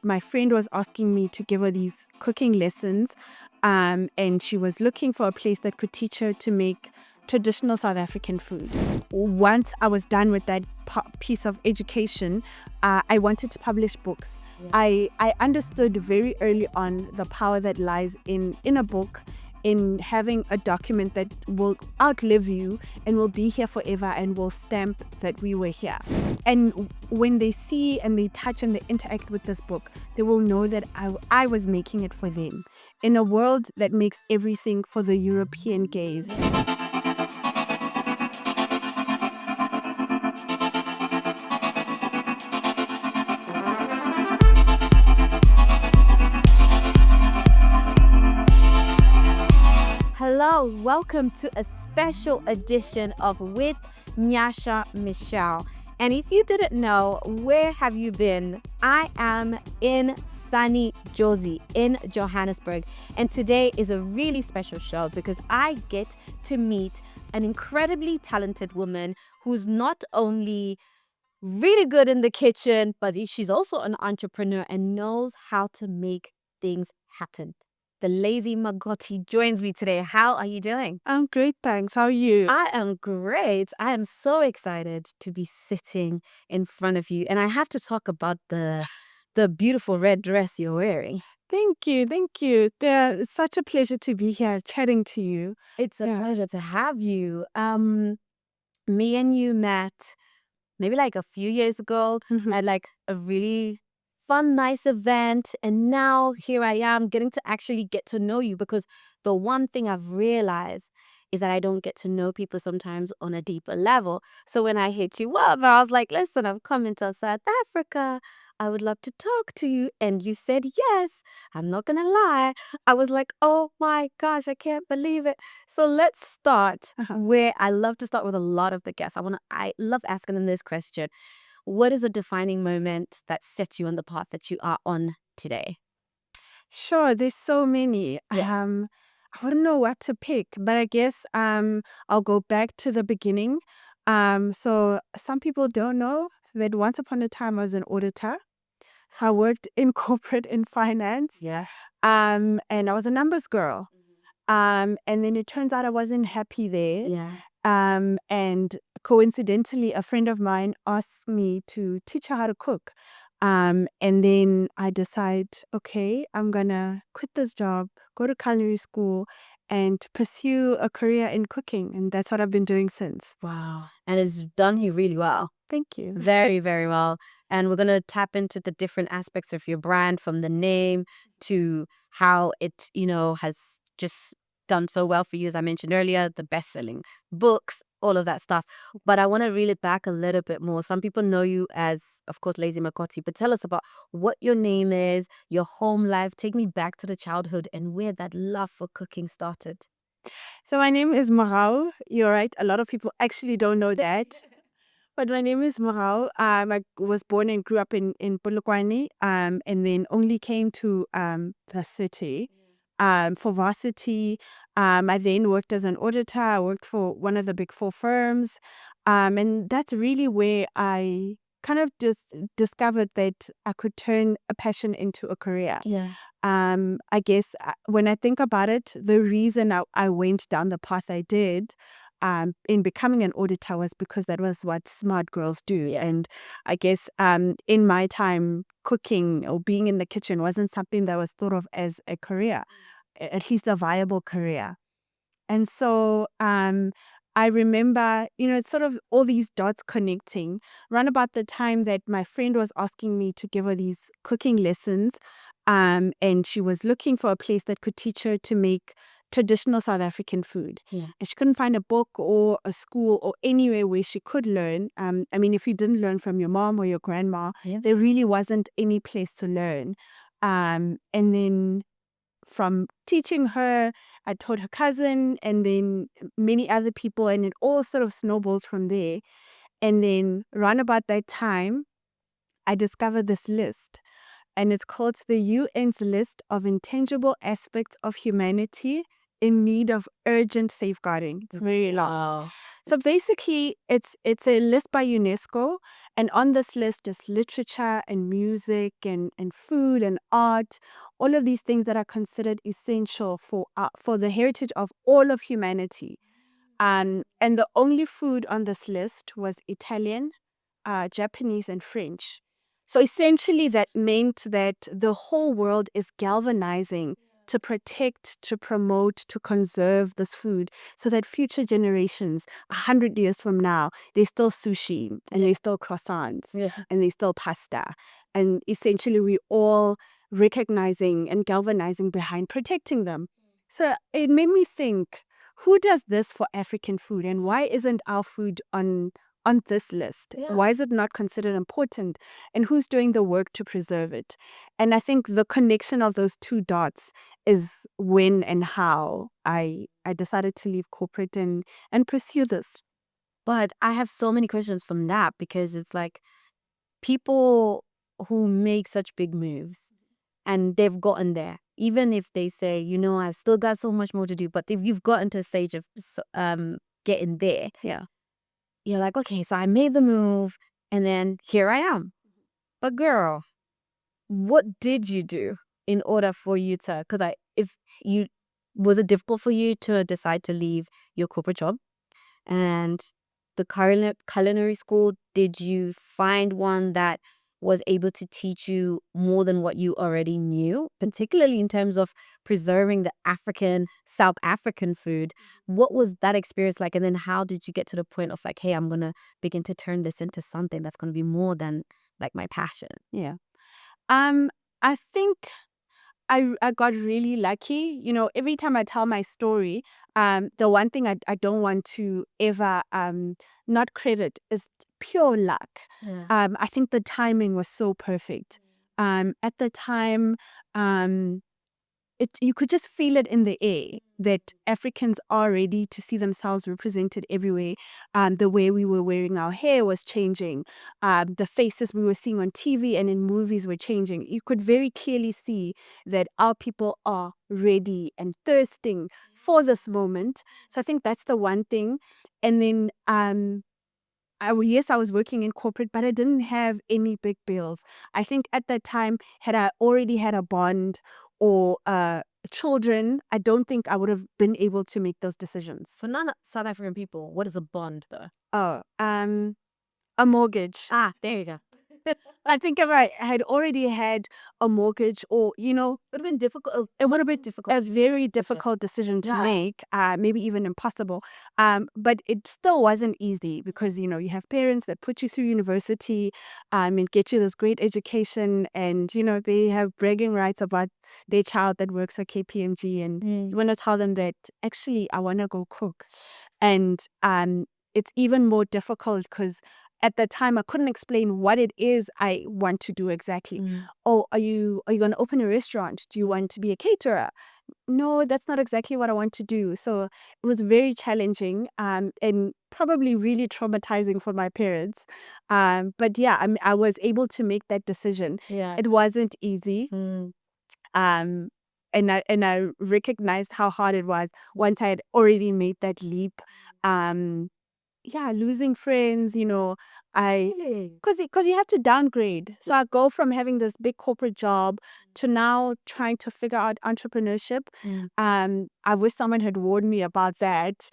that my friend was asking me to give her these cooking lessons, and she was looking for a place that could teach her to make traditional South African food. Once I was done with that piece of education, I wanted to publish books. Yeah. I understood very early on the power that lies in a book, in having a document that will outlive you and will be here forever and will stamp that we were here. And when they see and they touch and they interact with this book, they will know that I was making it for them in a world that makes everything for the European gaze. Hello, welcome to a special edition of With Nyasha Michelle. And if you didn't know, where have you been? I am in sunny Jozi in Johannesburg. And today is a really special show because I get to meet an incredibly talented woman who's not only really good in the kitchen, but she's also an entrepreneur and knows how to make things happen. The Lazy Makoti joins me today. How are you doing? I'm great, thanks. How are you? I am great. I am so excited to be sitting in front of you. And I have to talk about the beautiful red dress you're wearing. Thank you. It's such a pleasure to be here chatting to you. It's a pleasure to have you. Me and you met maybe like a few years ago at like a really fun, nice event. And now here I am getting to actually get to know you, because the one thing I've realized is that I don't get to know people sometimes on a deeper level. So when I hit you up, I was like, listen, I'm coming to South Africa. I would love to talk to you. And you said yes. I'm not going to lie. I was like, oh my gosh, I can't believe it. So let's start where I love to start with a lot of the guests. I love asking them this question. What is a defining moment that set you on the path that you are on today? Sure, there's so many. I wouldn't know what to pick, but I guess I'll go back to the beginning. So some people don't know that once upon a time I was an auditor. So I worked in corporate in finance. Yeah. And I was a numbers girl. And then it turns out I wasn't happy there. Yeah. And coincidentally, a friend of mine asked me to teach her how to cook. And then I decide, okay, I'm gonna quit this job, go to culinary school, and pursue a career in cooking. And that's what I've been doing since. Wow. And it's done you really well. Thank you. Very, very well. And we're going to tap into the different aspects of your brand, from the name to how it, has just done so well for you. As I mentioned earlier, the best-selling books, all of that stuff. But I want to reel it back a little bit more. Some people know you as, of course, Lazy Makoti, but tell us about what your name is, your home life. Take me back to the childhood and where that love for cooking started. So my name is Marau. You're right. A lot of people actually don't know that. But my name is Marau. I was born and grew up in Polokwane, and then only came to the city for varsity. I then worked as an auditor. I worked for one of the big four firms. And that's really where I kind of just discovered that I could turn a passion into a career. Yeah. I guess when I think about it, the reason I went down the path I did in becoming an auditor was because that was what smart girls do. Yeah. And I guess in my time, cooking or being in the kitchen wasn't something that was thought of as a career, at least a viable career. And so I remember, it's sort of all these dots connecting. Around about the time that my friend was asking me to give her these cooking lessons, and she was looking for a place that could teach her to make traditional South African food. Yeah. And she couldn't find a book or a school or anywhere where she could learn. If you didn't learn from your mom or your grandma, there really wasn't any place to learn. And then from teaching her, I taught her cousin and then many other people, and it all sort of snowballed from there. And then around about that time, I discovered this list, and it's called the UN's List of Intangible Aspects of Humanity in Need of Urgent Safeguarding. It's very long. Wow. So basically, it's a list by UNESCO, and on this list is literature and music and food and art, all of these things that are considered essential for the heritage of all of humanity. And the only food on this list was Italian, Japanese, and French. So essentially, that meant that the whole world is galvanizing to protect, to promote, to conserve this food so that future generations, 100 years from now, they still sushi and they still croissants and they still pasta. And essentially, we all recognizing and galvanizing behind protecting them. So it made me think, who does this for African food, and why isn't our food on this list? Yeah. Why is it not considered important? And who's doing the work to preserve it? And I think the connection of those two dots is when and how I decided to leave corporate and pursue this. But I have so many questions from that, because it's like people who make such big moves and they've gotten there, even if they say, I've still got so much more to do, but if you've gotten to a stage of getting there, Yeah. you're like, okay, so I made the move and then here I am. But girl, what did you do in order for you to, was it difficult for you to decide to leave your corporate job? And the culinary school, did you find one that was able to teach you more than what you already knew, particularly in terms of preserving the South African food? What was that experience like? And then how did you get to the point of like, hey, I'm going to begin to turn this into something that's going to be more than like my passion? Yeah. I think I got really lucky. Every time I tell my story, the one thing I don't want to ever not credit is pure luck. Yeah. I think the timing was so perfect. At the time, you could just feel it in the air that Africans are ready to see themselves represented everywhere. The way we were wearing our hair was changing. The faces we were seeing on TV and in movies were changing. You could very clearly see that our people are ready and thirsting for this moment. So I think that's the one thing. And then yes, I was working in corporate, but I didn't have any big bills. I think at that time, had I already had a bond or children, I don't think I would have been able to make those decisions. For non-South African people, what is a bond though? Oh, a mortgage. There you go. I think if I had already had a mortgage, or It would have been difficult. it would have been a very difficult decision to Yeah. make, maybe even impossible. But it still wasn't easy because you have parents that put you through university, and get you this great education, and they have bragging rights about their child that works for KPMG, and you want to tell them that actually I want to go cook, and it's even more difficult because at the time I couldn't explain what it is I want to do exactly. Oh, are you going to open a restaurant? Do you want to be a caterer? No, that's not exactly what I want to do. So it was very challenging, and probably really traumatizing for my parents. But yeah, I was able to make that decision. Yeah. It wasn't easy. And I recognized how hard it was once I had already made that leap. Yeah, losing friends, because you have to downgrade. So I go from having this big corporate job to now trying to figure out entrepreneurship. I wish someone had warned me about that.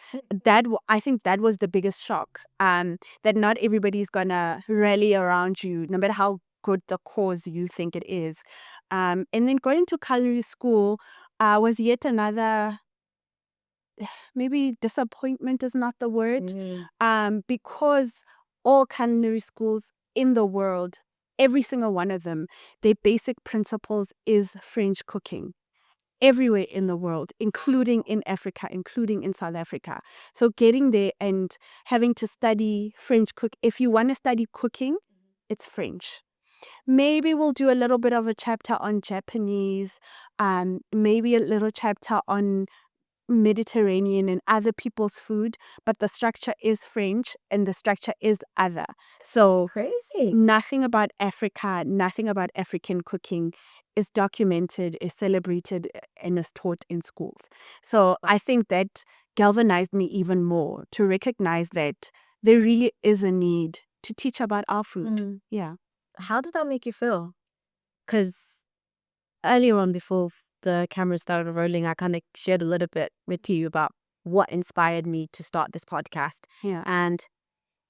I think that was the biggest shock. That not everybody's gonna rally around you, no matter how good the cause you think it is. And then going to culinary school was yet another, maybe disappointment is not the word, because all culinary schools in the world, every single one of them, their basic principles is French cooking. Everywhere in the world, including in Africa, including in South Africa. So getting there and having to study French if you want to study cooking, it's French. Maybe we'll do a little bit of a chapter on Japanese, maybe a little chapter on Mediterranean and other people's food, but the structure is French and the structure is other. So Crazy. nothing about Africa, nothing about African cooking is documented, is celebrated, and is taught in schools. So I think that galvanized me even more to recognize that there really is a need to teach about our food. Yeah. How did that make you feel? Because earlier on, before the camera started rolling, I kind of shared a little bit with you about what inspired me to start this podcast. Yeah. And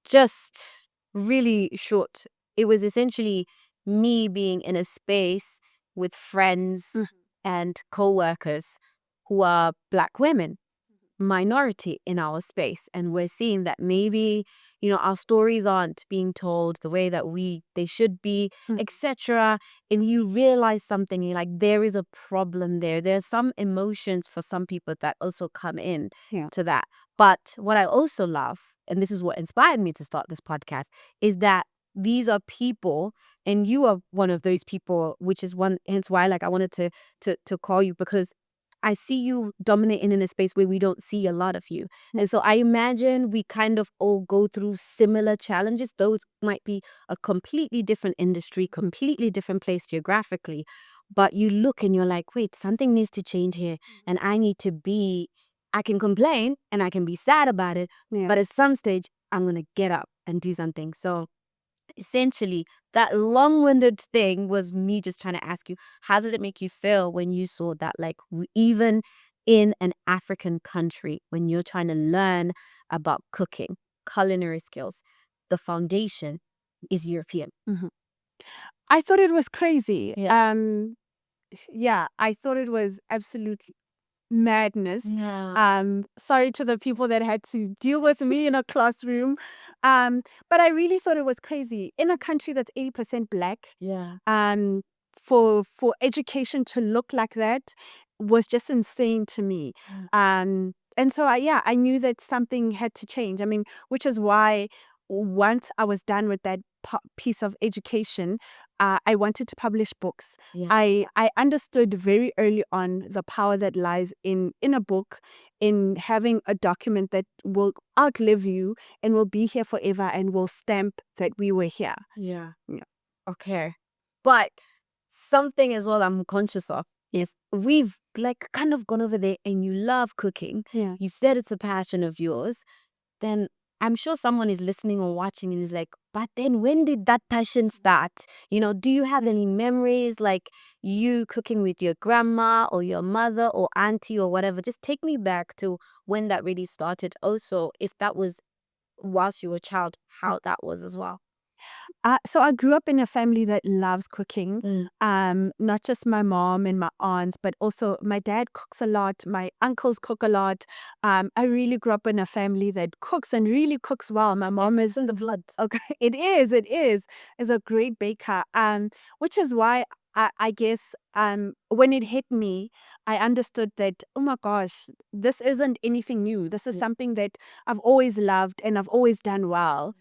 just really short, it was essentially me being in a space with friends and co-workers who are Black women, minority in our space, and we're seeing that maybe our stories aren't being told the way that they should be, etc. And you realize something, you're like, there is a problem there's some emotions for some people that also come in to that. But what I also love, and this is what inspired me to start this podcast, is that these are people, and you are one of those people, which is hence why I wanted to call you, because I see you dominating in a space where we don't see a lot of you. And so I imagine we kind of all go through similar challenges. Those might be a completely different industry, completely different place geographically. But you look and you're like, wait, something needs to change here. And I can complain and I can be sad about it. But at some stage, I'm going to get up and do something. So essentially, that long-winded thing was me just trying to ask you, how did it make you feel when you saw that, even in an African country, when you're trying to learn about cooking, culinary skills, the foundation is European? I thought it was crazy. Yeah. I thought it was absolutely madness. Yeah. Sorry to the people that had to deal with me in a classroom. But I really thought it was crazy. In a country that's 80% Black, Yeah. for education to look like that was just insane to me. And so I knew that something had to change. I mean, which is why once I was done with that piece of education, I wanted to publish books. Yeah. I understood very early on the power that lies in a book, in having a document that will outlive you and will be here forever and will stamp that we were here. Yeah. Yeah. Okay. But something as well I'm conscious of is we've kind of gone over there, and you love cooking. Yeah. You've said it's a passion of yours. Then I'm sure someone is listening or watching and is like, but then when did that passion start? Do you have any memories, like you cooking with your grandma or your mother or auntie or whatever? Just take me back to when that really started. Also, if that was whilst you were a child, how that was as well. So I grew up in a family that loves cooking. Not just my mom and my aunts, but also my dad cooks a lot. My uncles cook a lot. I really grew up in a family that cooks and really cooks well. My mom is in the blood. okay. It is a great baker. Which is why I guess when it hit me, I understood that, oh my gosh, this isn't anything new. This is something that I've always loved and I've always done well.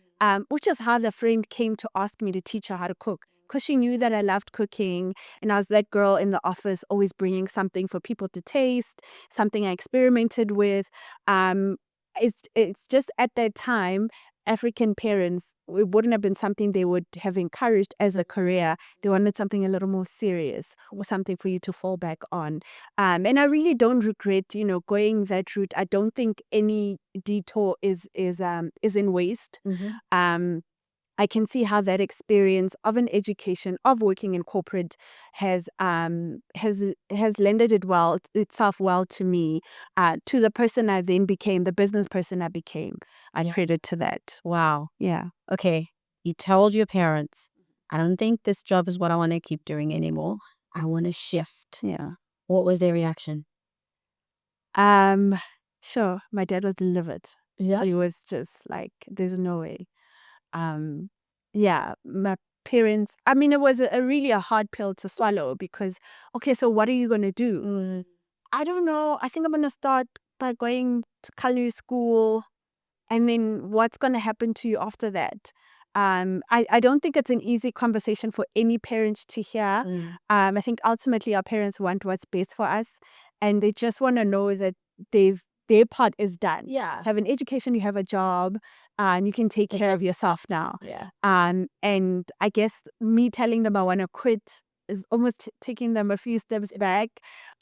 Which is how the friend came to ask me to teach her how to cook, because she knew that I loved cooking and I was that girl in the office always bringing something for people to taste, something I experimented with. It's just at that time, African parents, it wouldn't have been something they would have encouraged as a career. They wanted something a little more serious or something for you to fall back on. And I really don't regret, going that route. I don't think any detour is in waste. I can see how that experience of an education, of working in corporate has lended itself well to me, to the person I then became, the business person I became. I credit to that. Wow. Yeah. Okay. You told your parents, I don't think this job is what I want to keep doing anymore. I want to shift. Yeah. What was their reaction? Sure. My dad was livid. Yeah. He was just like, there's no way. My parents, I mean, it was a really a hard pill to swallow, because, okay, so what are you going to do? I don't know. I think I'm going to start by going to culinary school, and then what's going to happen to you after that? I don't think it's an easy conversation for any parent to hear. I think ultimately our parents want what's best for us, and they just want to know that their part is done. Yeah. Have an education, you have a job, and you can take care of yourself now. Yeah. And I guess me telling them I want to quit is almost taking them a few steps back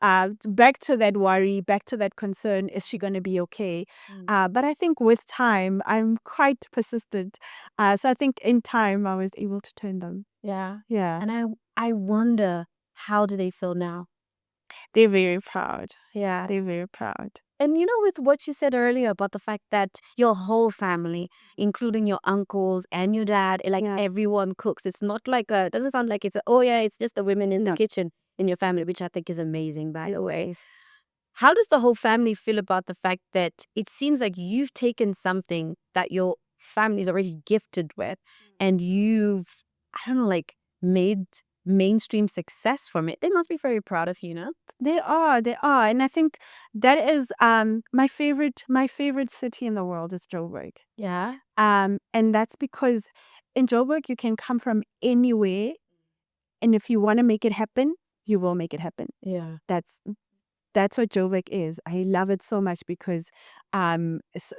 to that worry, back to that concern. Is she going to be okay? But I think with time, I'm quite persistent. So I think in time, I was able to turn them. Yeah. Yeah. And I wonder, how do they feel now? They're very proud. Yeah, they're very proud. And with what you said earlier about the fact that your whole family, including your uncles and your dad, everyone cooks. It's not like it doesn't sound like it's just the women in the kitchen in your family, which I think is amazing, by the way. How does the whole family feel about the fact that it seems like you've taken something that your family is already gifted with and you've, I don't know, made mainstream success from it? They must be very proud of you, no? They are, and I think that is my favorite city in the world is Joburg. Yeah. And that's because in Joburg you can come from anywhere, and if you want to make it happen, you will make it happen. Yeah. That's what Joburg is. I love it so much because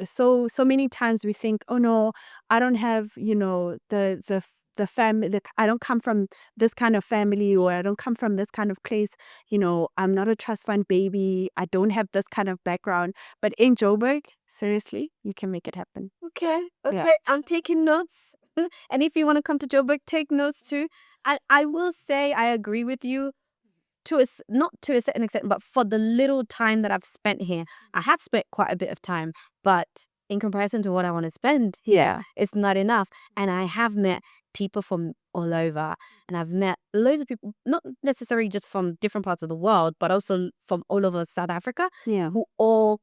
so many times we think, oh no, I don't have, the family, I don't come from this kind of family, or I don't come from this kind of place. I'm not a trust fund baby. I don't have this kind of background. But in Joburg, seriously, you can make it happen. Okay. Yeah. I'm taking notes. And if you want to come to Joburg, take notes too. I will say I agree with you not to a certain extent, but for the little time that I've spent here, I have spent quite a bit of time, but in comparison to what I want to spend here, it's not enough. And I have met people from all over, and I've met loads of people, not necessarily just from different parts of the world, but also from all over South Africa, Yeah. who all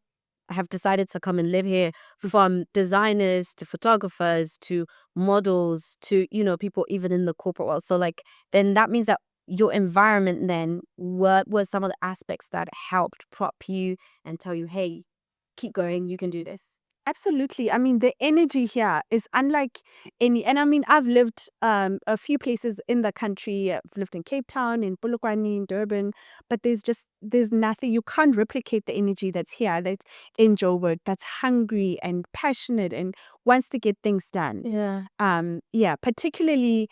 have decided to come and live here, from designers to photographers to models to, people even in the corporate world. So then that means that your environment then what were some of the aspects that helped prop you and tell you, hey, keep going, you can do this? Absolutely. I mean, the energy here is unlike any. And I mean, I've lived a few places in the country. I've lived in Cape Town, in Polokwane, in Durban, but there's nothing. You can't replicate the energy that's here. That's in Joburg. That's hungry and passionate and wants to get things done. Yeah. Yeah. Particularly,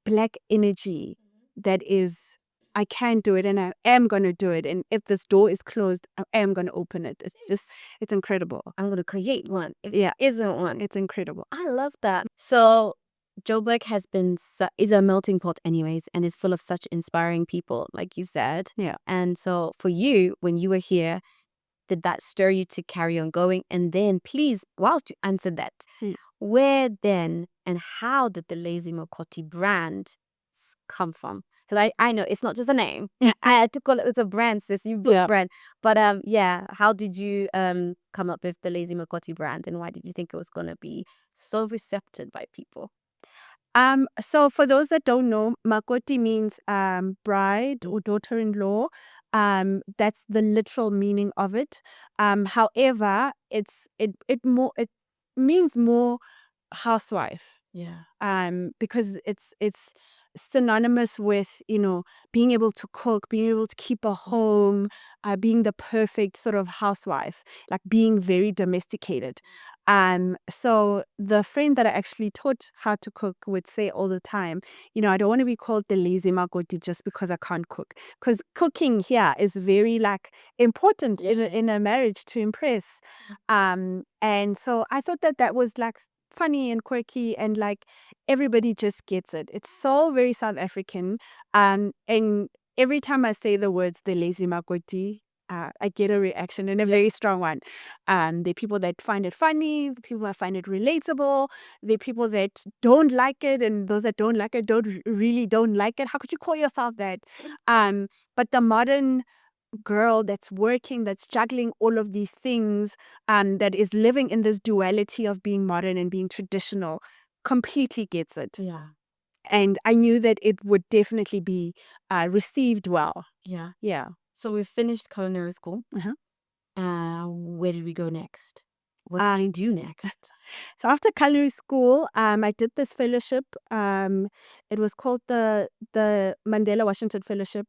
Black energy that is, I can do it and I am going to do it. And if this door is closed, I am going to open it. It's incredible. I'm going to create one if there isn't one. It's incredible. I love that. So Joburg is a melting pot anyways, and is full of such inspiring people, like you said. Yeah. And so for you, when you were here, did that stir you to carry on going? And then please, whilst you answered that, where then and how did the Lazy Makoti brand come from? Because I know it's not just a name. I had to call it a brand, sis. You booked brand. But how did you come up with the Lazy Makoti brand, and why did you think it was gonna be so receptive by people? So for those that don't know, Makoti means bride or daughter-in-law. That's the literal meaning of it. However, it means more housewife. Yeah. Because it's synonymous with, being able to cook, being able to keep a home, being the perfect sort of housewife, like being very domesticated. So the friend that I actually taught how to cook would say all the time, I don't want to be called the Lazy Makoti just because I can't cook. Because cooking here is very important in a marriage to impress. And so I thought that was funny and quirky, and everybody just gets it. It's so very South African. And every time I say the words the Lazy Makoti, I get a reaction, and a very strong one. The people that find it funny, the people that find it relatable, the people that don't like it, and those that don't like it really don't like it. How could you call yourself that? But the modern girl that's working, that's juggling all of these things, that is living in this duality of being modern and being traditional, completely gets it. Yeah. And I knew that it would definitely be received well. Yeah. Yeah. So we finished culinary school. Where did we go next? What did you do next? So after culinary school, I did this fellowship. It was called the Mandela Washington Fellowship.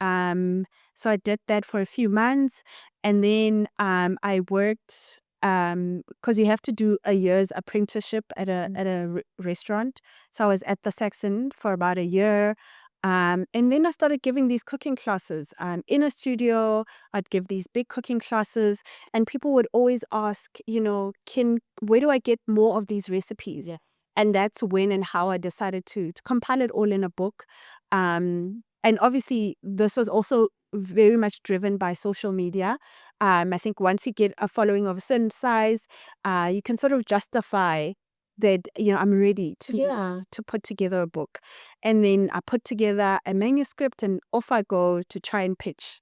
So I did that for a few months, and then I worked because you have to do a year's apprenticeship at a restaurant. So I was at the Saxon for about a year. And then I started giving these cooking classes in a studio. I'd give these big cooking classes, and people would always ask, where do I get more of these recipes? Yeah. And that's when and how I decided to compile it all in a book. And obviously, this was also very much driven by social media. I think once you get a following of a certain size, you can sort of justify that, I'm ready to put together a book. And then I put together a manuscript and off I go to try and pitch.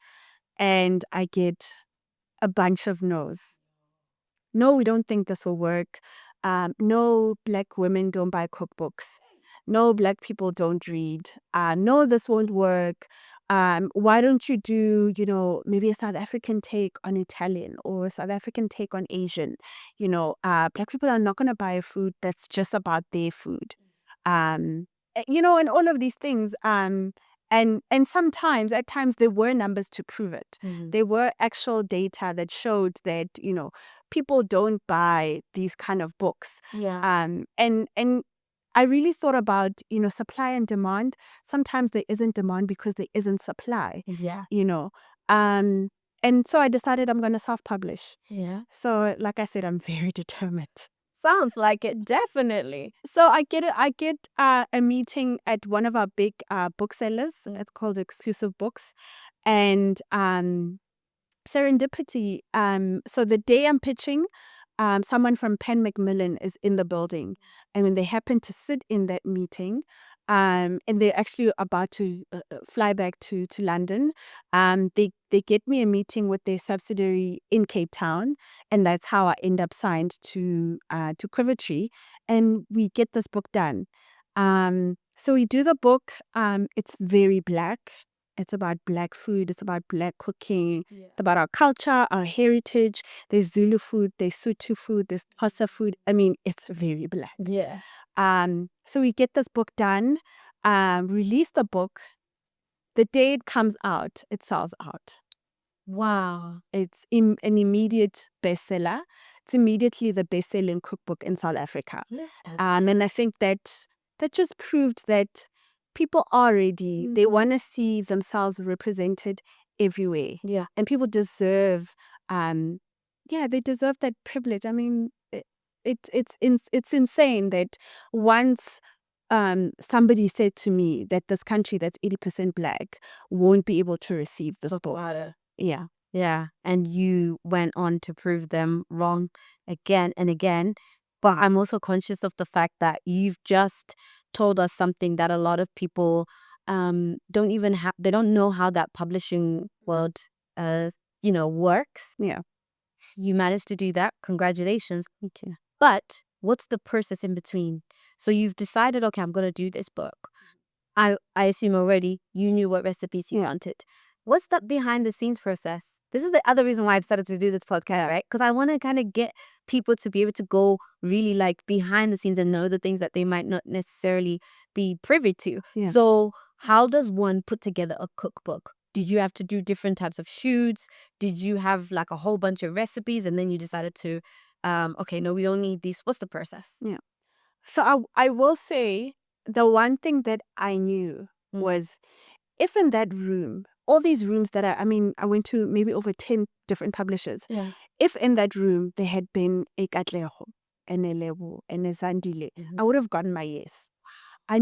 And I get a bunch of no's. No, we don't think this will work. No, Black women don't buy cookbooks. No, Black people don't read. No, this won't work. Why don't you do, maybe a South African take on Italian or a South African take on Asian? Black people are not going to buy a food that's just about their food. And all of these things. And sometimes, at times, there were numbers to prove it. There were actual data that showed that, people don't buy these kind of books. And I really thought about, supply and demand. Sometimes there isn't demand because there isn't supply. Yeah. And so I decided I'm going to self-publish. Yeah. So, like I said, I'm very determined. Sounds like it, definitely. So I get a meeting at one of our big booksellers. It's called Exclusive Books, and serendipity. So the day I'm pitching, someone from Penn Macmillan is in the building, and when they happen to sit in that meeting, and they're actually about to fly back to London, they get me a meeting with their subsidiary in Cape Town, and that's how I end up signed to Quivertree, and we get this book done. So we do the book. It's very Black. It's about Black food. It's about Black cooking. Yeah. It's about our culture, our heritage. There's Zulu food. There's Sotho food. There's Xhosa food. I mean, it's very Black. Yeah. So we get this book done, release the book. The day it comes out, it sells out. Wow. It's an immediate bestseller. It's immediately the best-selling cookbook in South Africa. And I think that just proved that people are ready. They want to see themselves represented everywhere. Yeah. And people deserve, they deserve that privilege. I mean, it's insane that once somebody said to me that this country that's 80% Black won't be able to receive this book. Yeah. Yeah. And you went on to prove them wrong again and again. But I'm also conscious of the fact that you've just told us something that a lot of people don't even have. They don't know how that publishing world, works. Yeah. You managed to do that. Congratulations. Thank you. But what's the process in between? So you've decided, okay, I'm going to do this book. I assume already you knew what recipes you wanted. What's that behind the scenes process? This is the other reason why I've started to do this podcast, right? Because I want to kind of get people to be able to go really like behind the scenes and know the things that they might not necessarily be privy to. Yeah. So how does one put together a cookbook? Did you have to do different types of shoots? Did you have like a whole bunch of recipes and then you decided to, okay, no, we don't need these. What's the process? Yeah. So I will say the one thing that I knew was if in that room, all these rooms that I went to maybe over 10 different publishers. Yeah. If in that room there had been a Katlego, and a Lebo, and a Zandile, I would have gotten my yes. I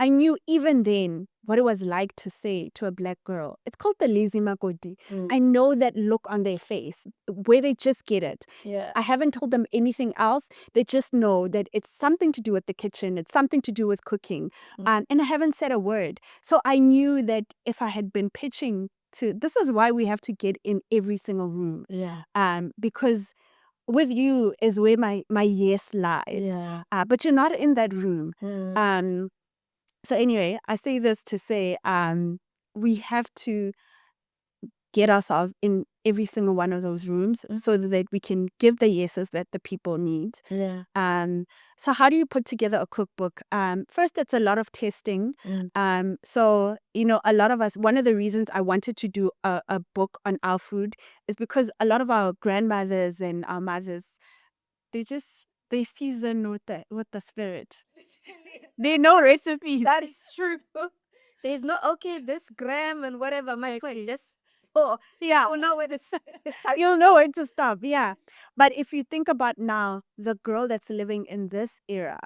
knew even then what it was like to say to a Black girl, it's called the Lazy Makoti. I know that look on their face where they just get it. Yeah. I haven't told them anything else. They just know that it's something to do with the kitchen. It's something to do with cooking. And I haven't said a word. So I knew that if I had been pitching this is why we have to get in every single room. Yeah. Because with you is where my yes lies. Yeah. But you're not in that room. So anyway, I say this to say we have to get ourselves in every single one of those rooms so that we can give the yeses that the people need. Yeah. So how do you put together a cookbook? First, it's a lot of testing. So, a lot of us, one of the reasons I wanted to do a book on our food is because a lot of our grandmothers and our mothers, they season with the spirit. They know recipes. That is true. There's no, okay, this gram and whatever. My God, just, Yeah. oh no, where this. You'll know when to stop. Yeah. But if you think about now, the girl that's living in this era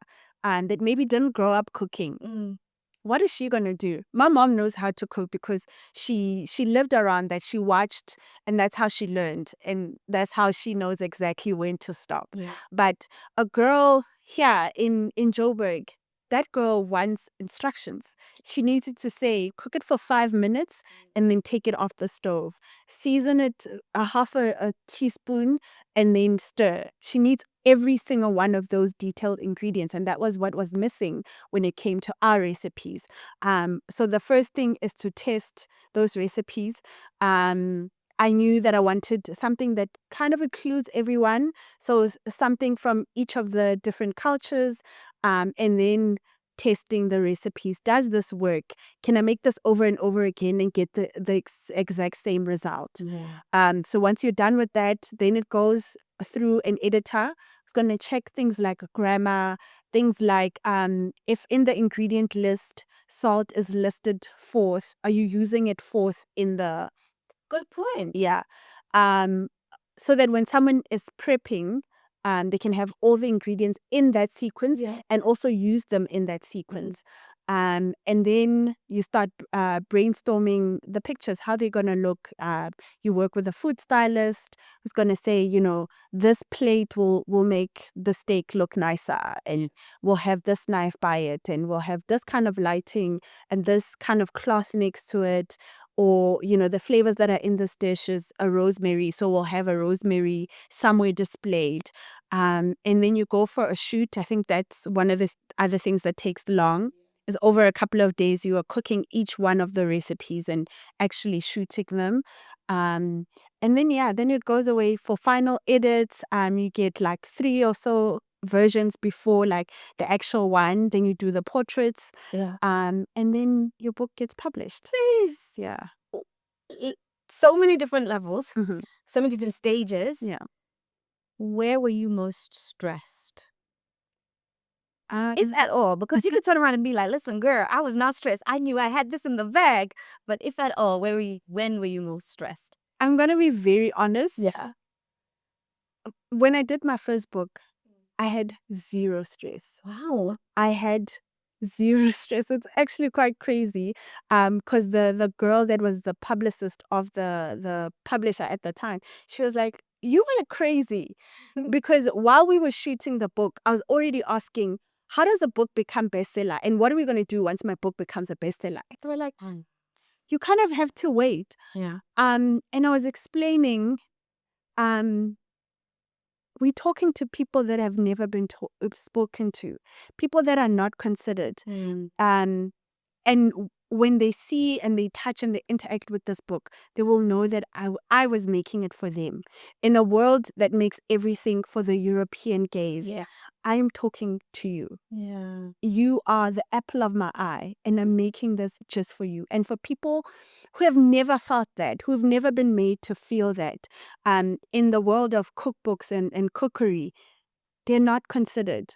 and that maybe didn't grow up cooking, what is she going to do? My mom knows how to cook because she lived around that. She watched, and that's how she learned. And that's how she knows exactly when to stop. Yeah. But a girl here in Joburg, that girl wants instructions. She needed to say, cook it for 5 minutes and then take it off the stove. Season it a half a teaspoon and then stir. She needs every single one of those detailed ingredients. And that was what was missing when it came to our recipes. So the first thing is to test those recipes. I knew that I wanted something that kind of includes everyone. So something from each of the different cultures, and then testing the recipes. Does this work? Can I make this over and over again and get the exact same result? Yeah. So once you're done with that, then it goes through an editor. It's going to check things like grammar, things like if in the ingredient list salt is listed fourth, are you using it fourth in the... Good point. Yeah. So that when someone is prepping, they can have all the ingredients in that sequence and also use them in that sequence. And then you start brainstorming the pictures, how they're going to look. You work with a food stylist who's going to say, this plate will make the steak look nicer, and we'll have this knife by it, and we'll have this kind of lighting and this kind of cloth next to it. Or, the flavors that are in this dish is a rosemary, so we'll have a rosemary somewhere displayed. And then you go for a shoot. I think that's one of the other things that takes long. Is over a couple of days, you are cooking each one of the recipes and actually shooting them. And then, then it goes away for final edits. You get like 3 or so versions before like the actual one. Then you do the portraits. Yeah. And then your book gets published. Please. Yeah. So many different levels, Mm-hmm. so many different stages. Yeah. Where were you most stressed? If at all, because you could turn around and be like, listen, girl, I was not stressed. I knew I had this in the bag. But if at all, when were you most stressed? I'm going to be very honest. Yeah. When I did my first book, I had zero stress. Wow. I had zero stress. It's actually quite crazy. Because the girl that was the publicist of the publisher at the time, she was like, you were crazy. Because while we were shooting the book, I was already asking, how does a book become bestseller? And what are we going to do once my book becomes a bestseller? They were like, you kind of have to wait. Yeah. And I was explaining, we're talking to people that have never been spoken to, people that are not considered. And when they see and they touch and they interact with this book, they will know that I was making it for them. In a world that makes everything for the European gaze, I am talking to you. Yeah. You are the apple of my eye, and I'm making this just for you. And for people who have never felt that, who have never been made to feel that, in the world of cookbooks and cookery, they're not considered.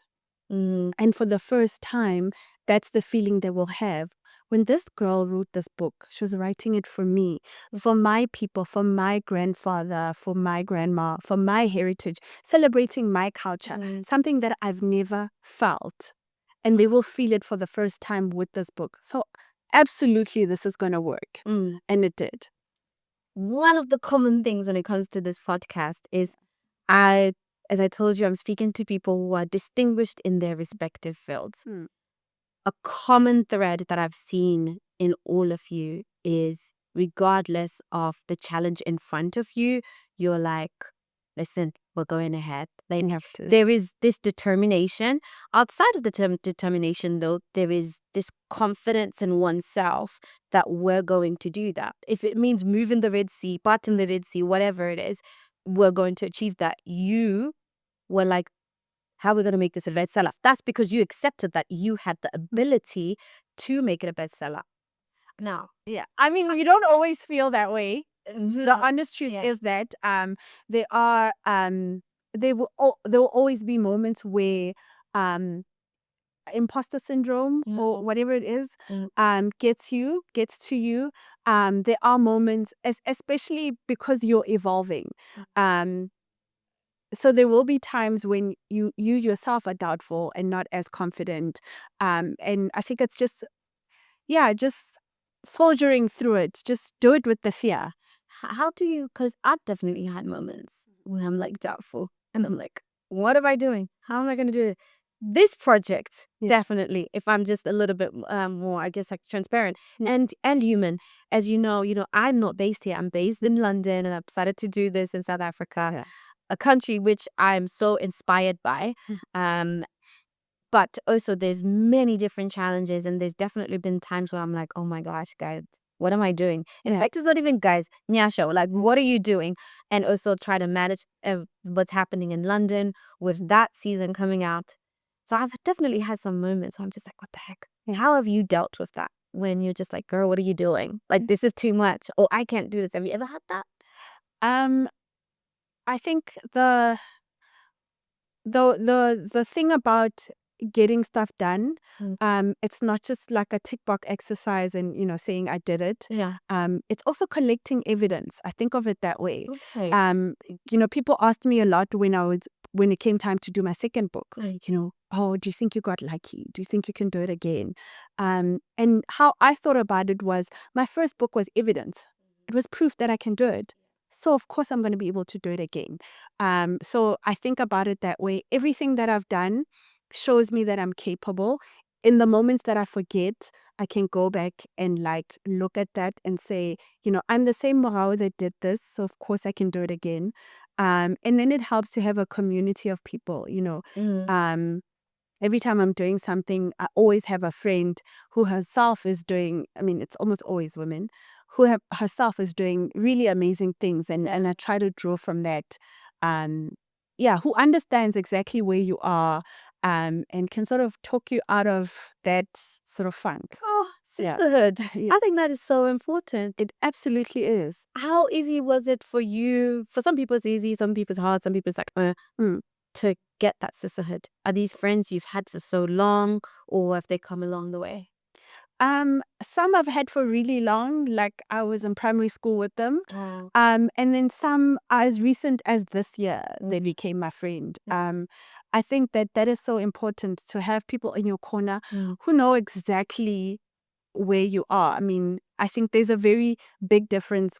And for the first time, that's the feeling they will have. When this girl wrote this book, she was writing it for me, for my people, for my grandfather, for my grandma, for my heritage, celebrating my culture, something that I've never felt. And they will feel it for the first time with this book. So absolutely, this is going to work. And it did. One of the common things when it comes to this podcast is as I told you, I'm speaking to people who are distinguished in their respective fields. A common thread that I've seen in all of you is, regardless of the challenge in front of you, you're like, listen, we're going ahead. Like, You have to. there is this determination. Outside of the determination, though, there is this confidence in oneself that we're going to do that. If it means moving the Red Sea, parting the Red Sea, whatever it is, we're going to achieve that. You were like, how are we going to make this a bestseller? That's because you accepted that you had the ability to make it a bestseller. Now, Yeah, I mean, you don't always feel that way. The honest truth is that there are there will always be moments where imposter syndrome or whatever it is gets to you. There are moments, especially because you're evolving. So there will be times when you yourself are doubtful and not as confident. And I think it's just soldiering through it. Just do it with the fear. how do you, because I've definitely had moments when I'm like doubtful and I'm like, what am I doing? How am I going to do it? This project, definitely, if I'm just a little bit more, I guess, like transparent and human. As you know, I'm not based here. I'm based in London, and I've decided to do this in South Africa, a country which I'm so inspired by. But also there's many different challenges, and there's definitely been times where I'm like, oh my gosh, guys, what am I doing? In fact, it's not even guys, Nyasha, like, what are you doing? And also try to manage what's happening in London with that season coming out. So I've definitely had some moments where I'm just like, what the heck? How have you dealt with that when you're just like, girl, what are you doing? Like, this is too much. Or I can't do this. Have you ever had that? I think the thing about getting stuff done, it's not just like a tick box exercise and saying I did it. It's also collecting evidence. I think of it that way. People asked me a lot when it came time to do my second book. Oh, do you think you got lucky? Do you think you can do it again? And how I thought about it was, my first book was evidence. It was proof that I can do it. So of course I'm going to be able to do it again. So I think about it that way. Everything that I've done shows me that I'm capable. In the moments that I forget, I can go back and like look at that and say, I'm the same Morao that did this, so of course I can do it again. And then it helps to have a community of people. Every time I'm doing something, I always have a friend who herself is doing, I mean, it's almost always women, who herself is doing really amazing things. And I try to draw from that. Who understands exactly where you are and can sort of talk you out of that sort of funk. Oh, sisterhood. I think that is so important. It absolutely is. How easy was it for you? For some people it's easy, some people it's hard, some people it's like, to get that sisterhood? Are these friends you've had for so long, or have they come along the way? Some I've had for really long, like I was in primary school with them. And then some as recent as this year, they became my friend. I think that is so important, to have people in your corner who know exactly where you are. I mean, I think there's a very big difference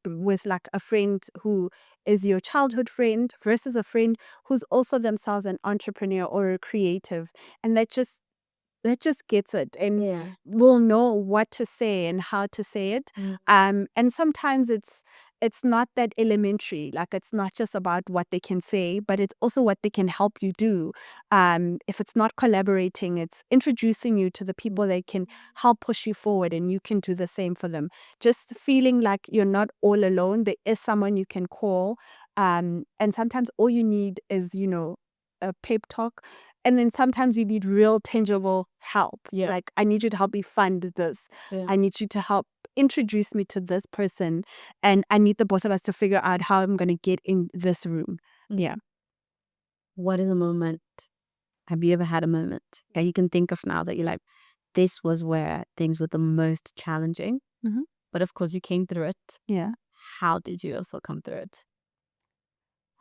with like a friend who is your childhood friend versus a friend who's also themselves an entrepreneur or a creative, and that just gets it and will know what to say and how to say it. And sometimes it's not that elementary. Like, it's not just about what they can say, but it's also what they can help you do. If it's not collaborating, it's introducing you to the people that can help push you forward, and you can do the same for them. Just feeling like you're not all alone. There is someone you can call. And sometimes all you need is, a pep talk. And then sometimes you need real tangible help. Like, I need you to help me fund this. I need you to help introduce me to this person. And I need the both of us to figure out how I'm going to get in this room. Yeah. What is a moment? Have you ever had a moment that you can think of now that you're like, this was where things were the most challenging? But of course you came through it. Yeah. How did you also come through it?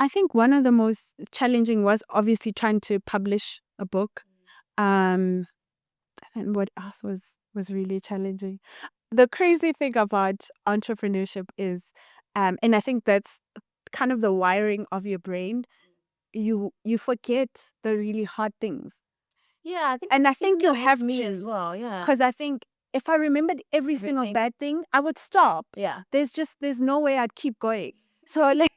I think one of the most challenging was obviously trying to publish a book. And what else was really challenging? The crazy thing about entrepreneurship is, and I think that's kind of the wiring of your brain, you forget the really hard things. Yeah, I think you have me to as well. Yeah, because I think if I remembered every single bad thing, I would stop. Yeah, There's no way I'd keep going. So like,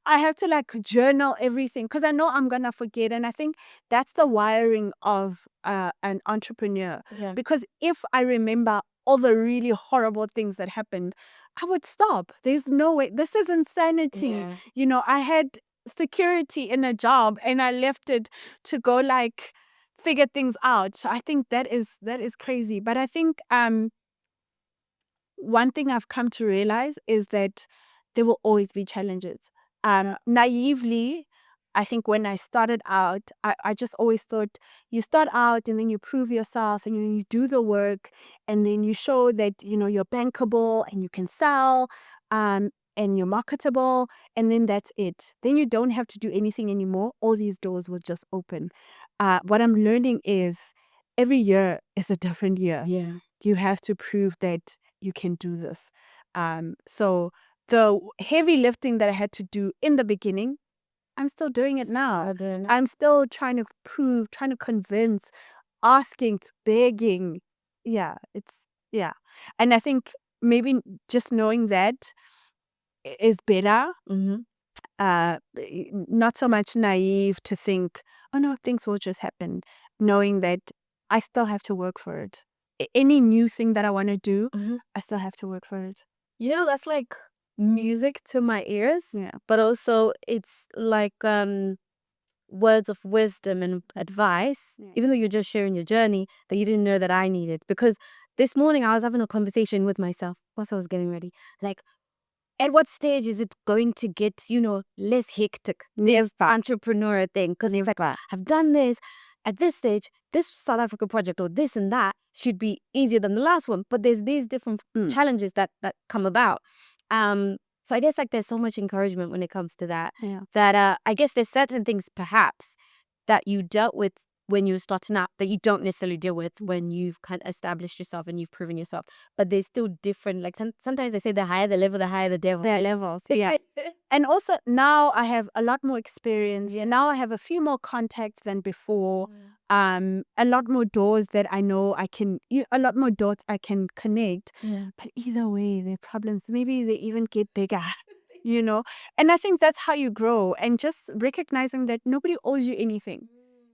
I have to like journal everything because I know I'm gonna forget. And I think that's the wiring of an entrepreneur. Yeah. Because if I remember all the really horrible things that happened, I would stop. There's no way. This is insanity. Yeah. You know, I had security in a job and I left it to go like figure things out. So I think that is crazy. But I think one thing I've come to realize is that there will always be challenges. Naively, I think when I started out, I just always thought you start out and then you prove yourself and you do the work and then you show that, you know, you're bankable and you can sell and you're marketable and then that's it. Then you don't have to do anything anymore. All these doors will just open. What I'm learning is every year is a different year. Yeah. You have to prove that you can do this. So the heavy lifting that I had to do in the beginning, I'm still doing it now. I'm still trying to prove, trying to convince, asking, begging. Yeah. And I think maybe just knowing that is better. Mm-hmm. Not so much naive to think, oh no, things will just happen. Knowing that I still have to work for it. Any new thing that I want to do, Mm-hmm. I still have to work for it. You know, that's like music to my ears. Yeah. But also it's like words of wisdom and advice, Yeah. even though you're just sharing your journey that you didn't know that I needed. Because this morning I was having a conversation with myself whilst I was getting ready. Like, at what stage is it going to get, you know, less hectic, this entrepreneur thing? Because in fact, I've done this at this stage, this South Africa project or this and that should be easier than the last one. But there's these different challenges that come about. So I guess like there's so much encouragement when it comes to that. Yeah. That I guess there's certain things perhaps that you dealt with when you're starting out that you don't necessarily deal with when you've kind of established yourself and you've proven yourself. But there's still different, like sometimes they say the higher the level, the higher the devil. There are levels. Yeah. And also now I have a lot more experience. Yeah. Now I have a few more contacts than before. A lot more doors that I know I can, a lot more dots I can connect. Yeah. But either way, there are problems. Maybe they even get bigger, you know. And I think that's how you grow. And just recognizing that nobody owes you anything.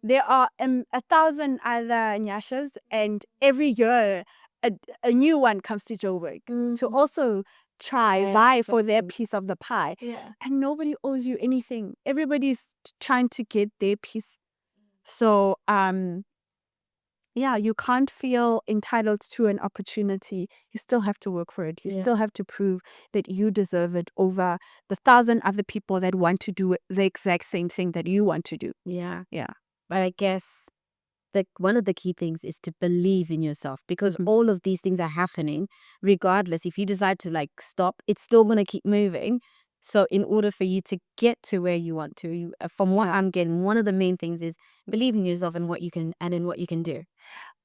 There are 1,000 other Nyashas, and every year a new one comes to Joburg to also vie for their piece of the pie. Yeah. And nobody owes you anything. Everybody's trying to get their piece. So, yeah, you can't feel entitled to an opportunity. You still have to work for it. You still have to prove that you deserve it over the 1,000 other people that want to do the exact same thing that you want to do. Yeah. Yeah. But I guess one of the key things is to believe in yourself, because all of these things are happening regardless. If you decide to like stop, it's still going to keep moving. So in order for you to get to where you want to, from what I'm getting, one of the main things is believe in yourself and what you can and in what you can do.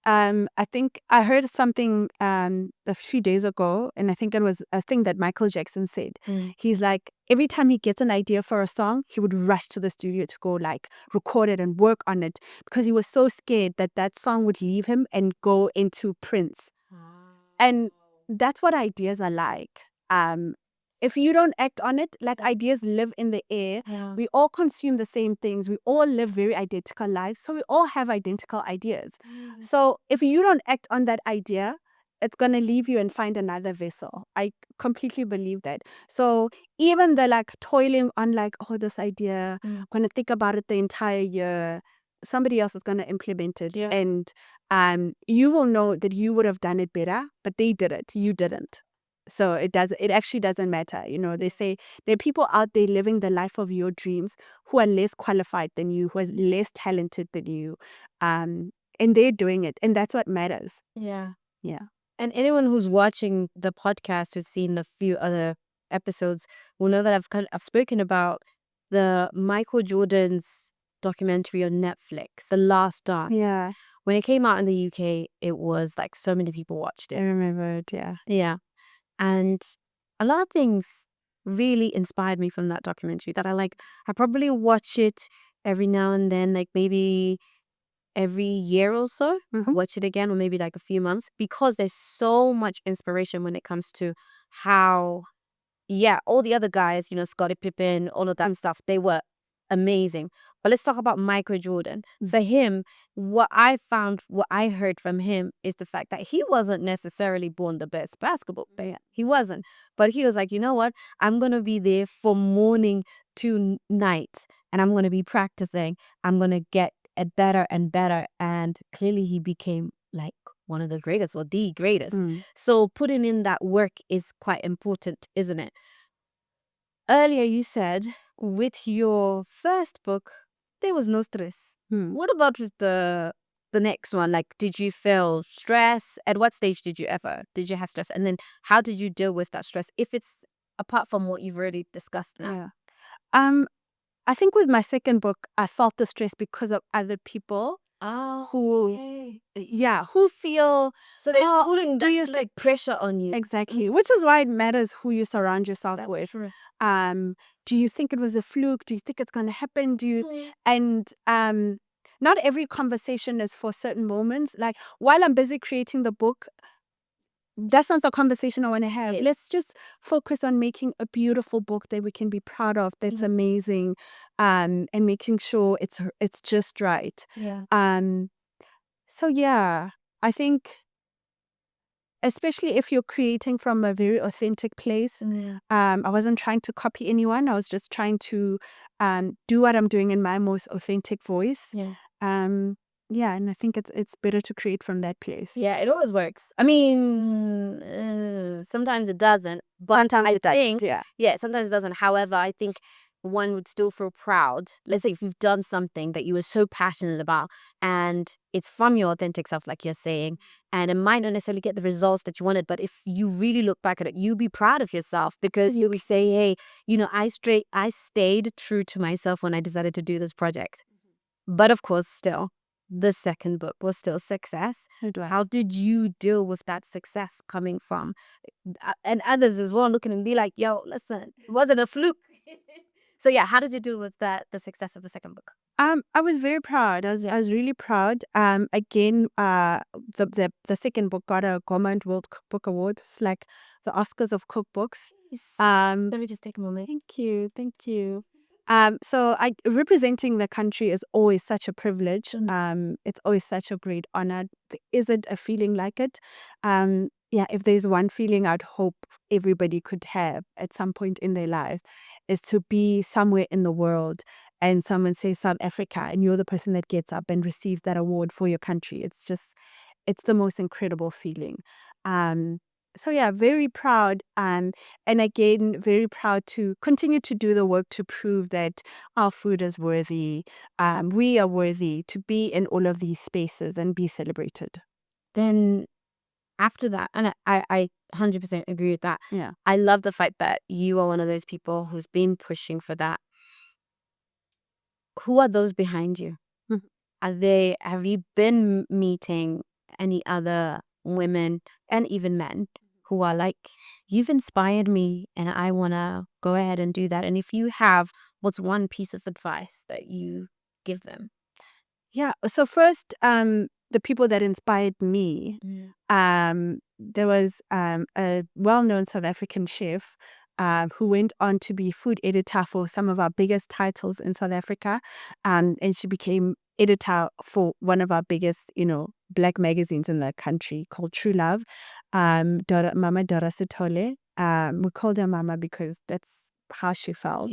I think I heard something a few days ago, and I think it was a thing that Michael Jackson said. He's like, every time he gets an idea for a song, he would rush to the studio to go like record it and work on it because he was so scared that that song would leave him and go into Prince. And that's what ideas are like. If you don't act on it, like ideas live in the air. Yeah. We all consume the same things. We all live very identical lives. So we all have identical ideas. So if you don't act on that idea, it's going to leave you and find another vessel. I completely believe that. So even the like toiling on like, oh, this idea, I'm going to think about it the entire year. Somebody else is going to implement it. Yeah. And you will know that you would have done it better, but they did it. You didn't. So it actually doesn't matter. You know, they say there are people out there living the life of your dreams who are less qualified than you, who are less talented than you. And they're doing it. And that's what matters. Yeah. Yeah. And anyone who's watching the podcast who's seen a few other episodes will know that I've spoken about the Michael Jordan's documentary on Netflix, The Last Dance. Yeah. When it came out in the UK, it was like so many people watched I it. remember it. Yeah. Yeah. And a lot of things really inspired me from that documentary that I probably watch it every now and then, like maybe every year or so, watch it again, or maybe like a few months, because there's so much inspiration when it comes to how yeah, all the other guys, Scottie Pippen, all of that stuff, they were amazing. But let's talk about Michael Jordan. For him, what I heard from him is the fact that he wasn't necessarily born the best basketball player. He wasn't. But he was like, you know what? I'm going to be there from morning to night, and I'm going to be practicing. I'm going to get better and better. And clearly he became like one of the greatest, or the greatest. So putting in that work is quite important, isn't it? Earlier you said with your first book, there was no stress. What about with the next one? Like, did you feel stress? At what stage did you have stress? And then how did you deal with that stress? If it's apart from what you've already discussed now. Yeah. I think with my second book, I felt the stress because of other people who feel, So they're oh, putting do you that like pressure on you. exactly, which is why it matters who you surround yourself with. Do you think it was a fluke? Do you think it's going to happen? And not every conversation is for certain moments. Like while I'm busy creating the book, that's not the conversation I want to have. Let's just focus on making a beautiful book that we can be proud of. That's amazing, and making sure it's just right. Yeah. So yeah, I think, especially if you're creating from a very authentic place, I wasn't trying to copy anyone. I was just trying to do what I'm doing in my most authentic voice. And I think it's better to create from that place. Yeah, it always works. I mean, sometimes it doesn't, but I think, sometimes it doesn't. However, I think one would still feel proud. Let's say if you've done something that you were so passionate about and it's from your authentic self, like you're saying, and it might not necessarily get the results that you wanted, but if you really look back at it, you'll be proud of yourself because you'll be saying, hey, I stayed true to myself when I decided to do this project. But of course, still, the second book was still success. How did you deal with that success coming from and others as well looking and be like, yo, listen, it wasn't a fluke. So yeah, how did you deal with the success of the second book? I was very proud. I was really proud. Again, the second book got a Gourmand World Book Award. It's like the Oscars of cookbooks. Let me just take a moment. Thank you. So representing the country is always such a privilege. It's always such a great honor. Is it a feeling like it? If there's one feeling I'd hope everybody could have at some point in their life, is to be somewhere in the world and someone says South Africa and you're the person that gets up and receives that award for your country. It's the most incredible feeling. So yeah, very proud. And again, very proud to continue to do the work to prove that our food is worthy. We are worthy to be in all of these spaces and be celebrated. Then after that, and I 100% agree with that. Yeah. I love the fact that you are one of those people who's been pushing for that. Who are those behind you? Have you been meeting any other women and even men who are like, you've inspired me and I want to go ahead and do that? And if you have, what's one piece of advice that you give them? Yeah. So first, the people that inspired me, there was a well-known South African chef who went on to be food editor for some of our biggest titles in South Africa. And she became editor for one of our biggest, Black magazines in the country called True Love, Mama Dora Sithole. We called her Mama because that's how she felt.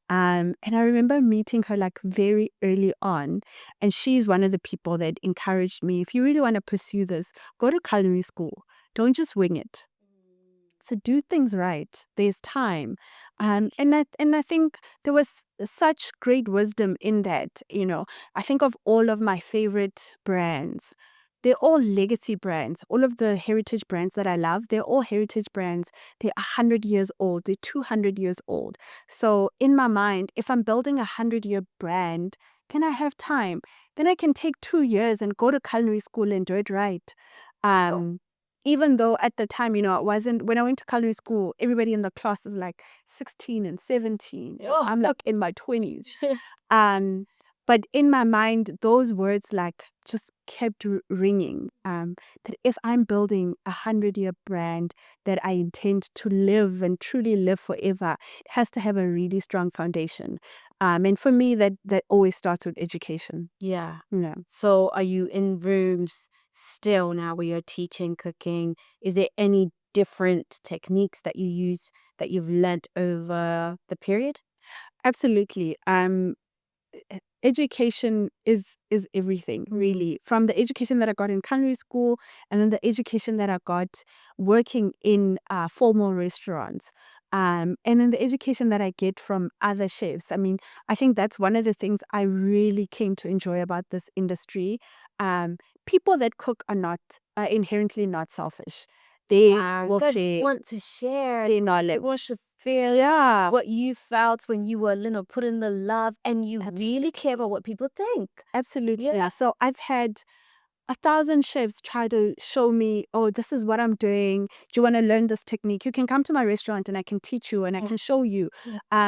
And I remember meeting her like very early on, and she's one of the people that encouraged me, if you really want to pursue this, go to culinary school. Don't just wing it. So do things right. There's time. And I think there was such great wisdom in that. I think of all of my favorite brands. They're all legacy brands. All of the heritage brands that I love, they're all heritage brands. They're 100 years old. They're 200 years old. So in my mind, if I'm building a 100-year brand, then I have time. Then I can take 2 years and go to culinary school and do it right. Even though at the time, it wasn't, when I went to culinary school, everybody in the class is like 16 and 17. I'm like in my 20s. But in my mind, those words like just kept ringing. That if I'm building 100-year brand that I intend to live and truly live forever, it has to have a really strong foundation. And for me, that always starts with education. Yeah. Yeah. So are you in rooms still now where you're teaching cooking? Is there any different techniques that you use that you've learnt over the period? Absolutely. Education is everything, really. From the education that I got in culinary school, and then the education that I got working in formal restaurants, and then the education that I get from other chefs. I mean, I think that's one of the things I really came to enjoy about this industry. People that cook are inherently not selfish. They will They share want to share. their knowledge. They want to feel Yeah, what you felt when you were little, put in the love, and you really care about what people think. absolutely. Yeah. So I've had 1,000 chefs try to show me, oh, this is what I'm doing. Do you want to learn this technique? You can come to my restaurant and I can teach you and I can show you.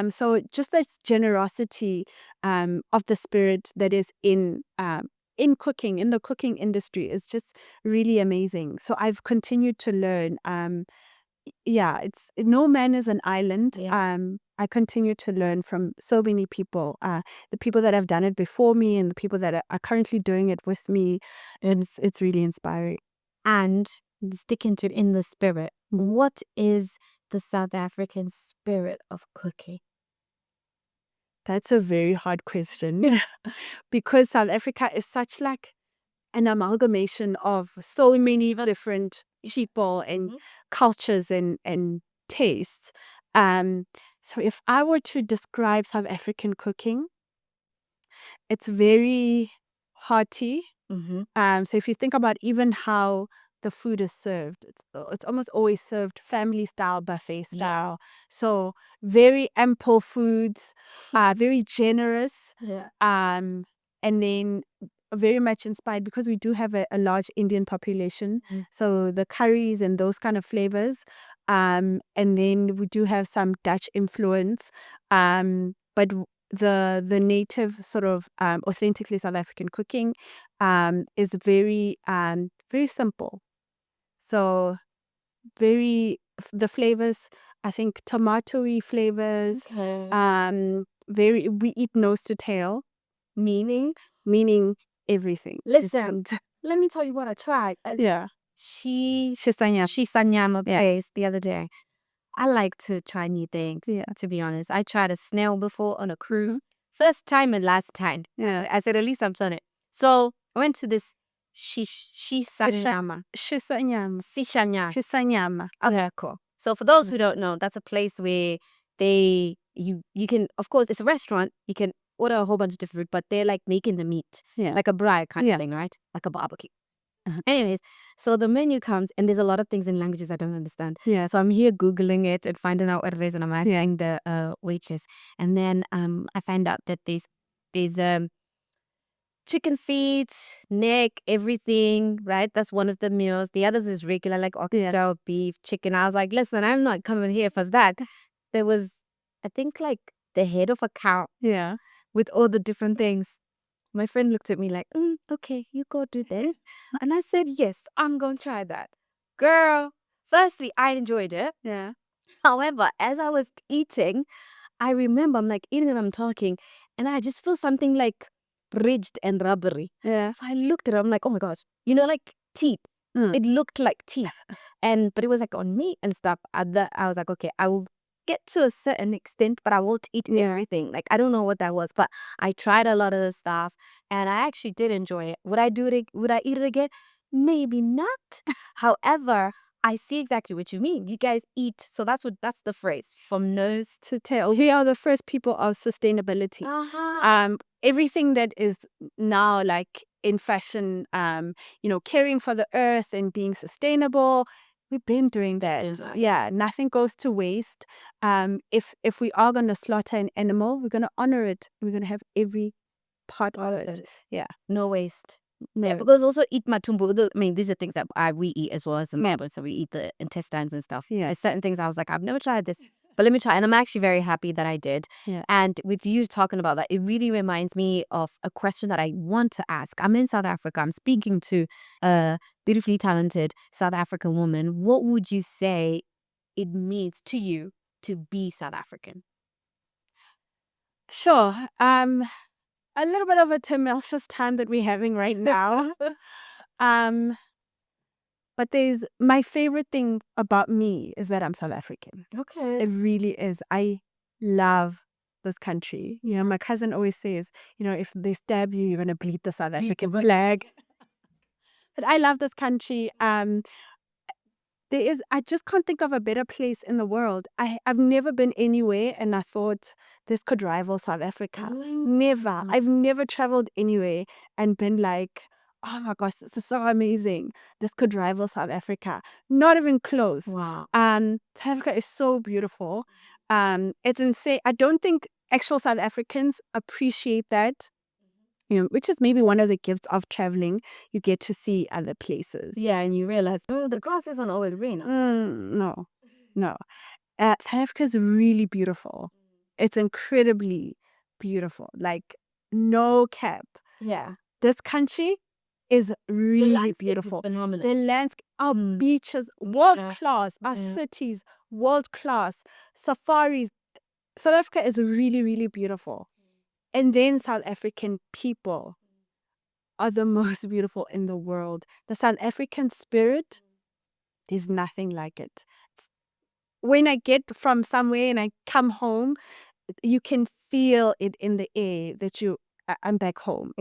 So just this generosity of the spirit that is in cooking, in the cooking industry, is just really amazing. So I've continued to learn. Yeah, it's no man is an island. Yeah. I continue to learn from so many people, the people that have done it before me and the people that are currently doing it with me. It's really inspiring. And sticking to in the spirit, what is the South African spirit of cooking? That's a very hard question because South Africa is such like an amalgamation of so many different people and cultures and tastes. So if I were to describe South African cooking, it's very hearty. So if you think about even how the food is served, it's almost always served family style, buffet style. So very ample foods, very generous. Yeah. And then very much inspired because we do have a large Indian population. So the curries and those kind of flavors. And then we do have some Dutch influence. But the native sort of authentically South African cooking is very simple. So the flavors, I think tomatoey flavors. We eat nose to tail, meaning everything. Listen, let me tell you what I tried. Yeah. Shisanyama place the other day. I like to try new things. Yeah. To be honest, I tried a snail before on a cruise. First time and last time. Yeah. I said at least I've done it. So I went to this Shisanyama. Shisanyama. Okay, cool. So for those who don't know, that's a place where you can, of course, it's a restaurant. You can order a whole bunch of different food, but they're like making the meat, like a braai kind of thing, right? Like a barbecue. Anyways, so the menu comes and there's a lot of things in languages I don't understand. Yeah. So I'm here Googling it and finding out what it is, and I'm asking the waitress. And then I find out that there's chicken feet, neck, everything, right? That's one of the meals. The others is regular, like oxtail, beef, chicken. I was like, listen, I'm not coming here for that. There was, I think, like the head of a cow. Yeah. With all the different things. My friend looked at me like, okay, you go do that. And I said, yes, I'm going to try that. Girl, firstly, I enjoyed it. Yeah. However, as I was eating, I remember I'm like eating and I'm talking, and I just feel something like ridged and rubbery. Yeah. So I looked at it, I'm like, oh my gosh, like teeth. It looked like teeth. But it was like on meat and stuff. I was like, okay, I will get to a certain extent, but I won't eat everything. Like, I don't know what that was, but I tried a lot of the stuff and I actually did enjoy it. Would I do it? Would I eat it again? Maybe not. However, I see exactly what you mean. You guys eat. So that's the phrase, from nose to tail. We are the first people of sustainability. Everything that is now like in fashion, caring for the earth and being sustainable, we've been doing that. Yeah, nothing goes to waste. If we are going to slaughter an animal, we're going to honor it. We're going to have every part of it. Yeah, no waste. no. Yeah, because also eat matumbo. I mean, these are things that we eat as well as the members. So we eat the intestines and stuff. Yeah. There's certain things I was like, I've never tried this. But let me try. And I'm actually very happy that I did. Yeah. And with you talking about that, it really reminds me of a question that I want to ask. I'm in South Africa. I'm speaking to a beautifully talented South African woman. What would you say it means to you to be South African? Sure. A little bit of a tumultuous time that we're having right now. um, but there's my favorite thing about me is that I'm South African. Okay. It really is. I love this country. You know, my cousin always says, you know, if they stab you, you're gonna bleed the South African flag. But I love this country. I just can't think of a better place in the world. I've never been anywhere and I thought this could rival South Africa. Never. I've never traveled anywhere and been like, oh my gosh, this is so amazing. This could rival South Africa. Not even close. Wow. South Africa is so beautiful. It's insane. I don't think actual South Africans appreciate that. You know, which is maybe one of the gifts of traveling. You get to see other places. Yeah, and you realize, oh, the grass isn't always green. No, no. South Africa is really beautiful. It's incredibly beautiful. Like, no cap. Yeah. This country is really beautiful. Phenomenal. The landscape, our beaches, world class. Our cities, world class. Safaris. South Africa is really, really beautiful. And then South African people are the most beautiful in the world. The South African spirit, there's nothing like it. When I get from somewhere and I come home, you can feel it in the air that I'm back home.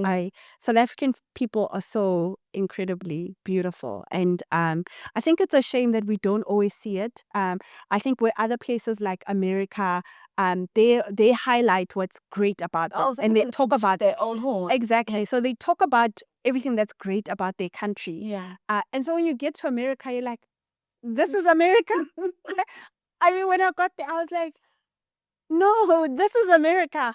South African people are so incredibly beautiful, and I think it's a shame that we don't always see it. I think where other places like America, they highlight what's great about them, and they talk about their own home. exactly. So they talk about everything that's great about their country. Yeah. And so when you get to America, you're like, this is America. I mean, when I got there, I was like, no, this is America.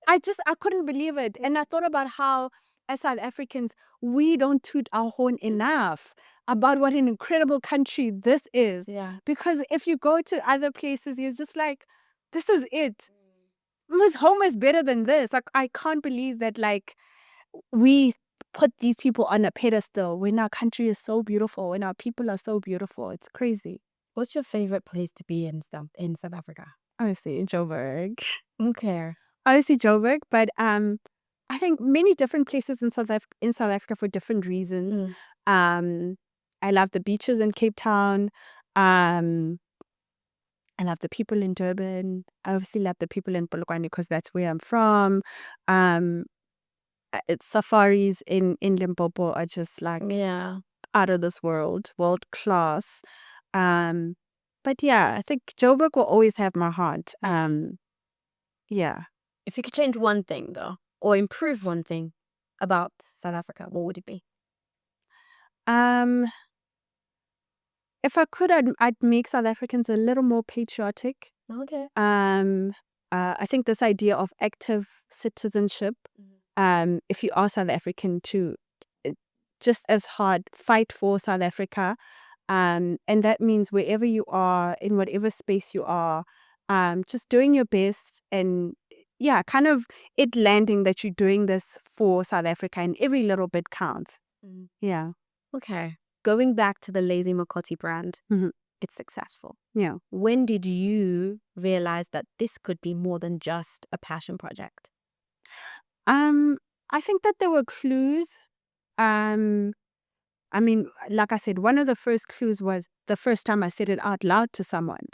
I couldn't believe it. And I thought about how, as South Africans, we don't toot our horn enough about what an incredible country this is. Yeah. Because if you go to other places, you're just like, this is it. This home is better than this. Like, I can't believe that, like, we put these people on a pedestal when our country is so beautiful, when our people are so beautiful. It's crazy. What's your favorite place to be in South Africa? Obviously, Joburg. Okay. Obviously, Joburg, but I think many different places in South Africa for different reasons. I love the beaches in Cape Town. I love the people in Durban. I obviously love the people in Polokwane because that's where I'm from. It's safaris in Limpopo are just like out of this world class. But yeah, I think Joburg will always have my heart. Yeah. If you could change one thing though, or improve one thing about South Africa, what would it be? If I could, I'd make South Africans a little more patriotic. Okay. I think this idea of active citizenship, if you are South African, to just as hard fight for South Africa, and that means wherever you are, in whatever space you are, just doing your best, and yeah, kind of it landing that you're doing this for South Africa, and every little bit counts. Yeah. Okay. Going back to the Lazy Makoti brand, it's successful. Yeah. When did you realize that this could be more than just a passion project? I think that there were clues. I mean, like I said, one of the first clues was the first time I said it out loud to someone,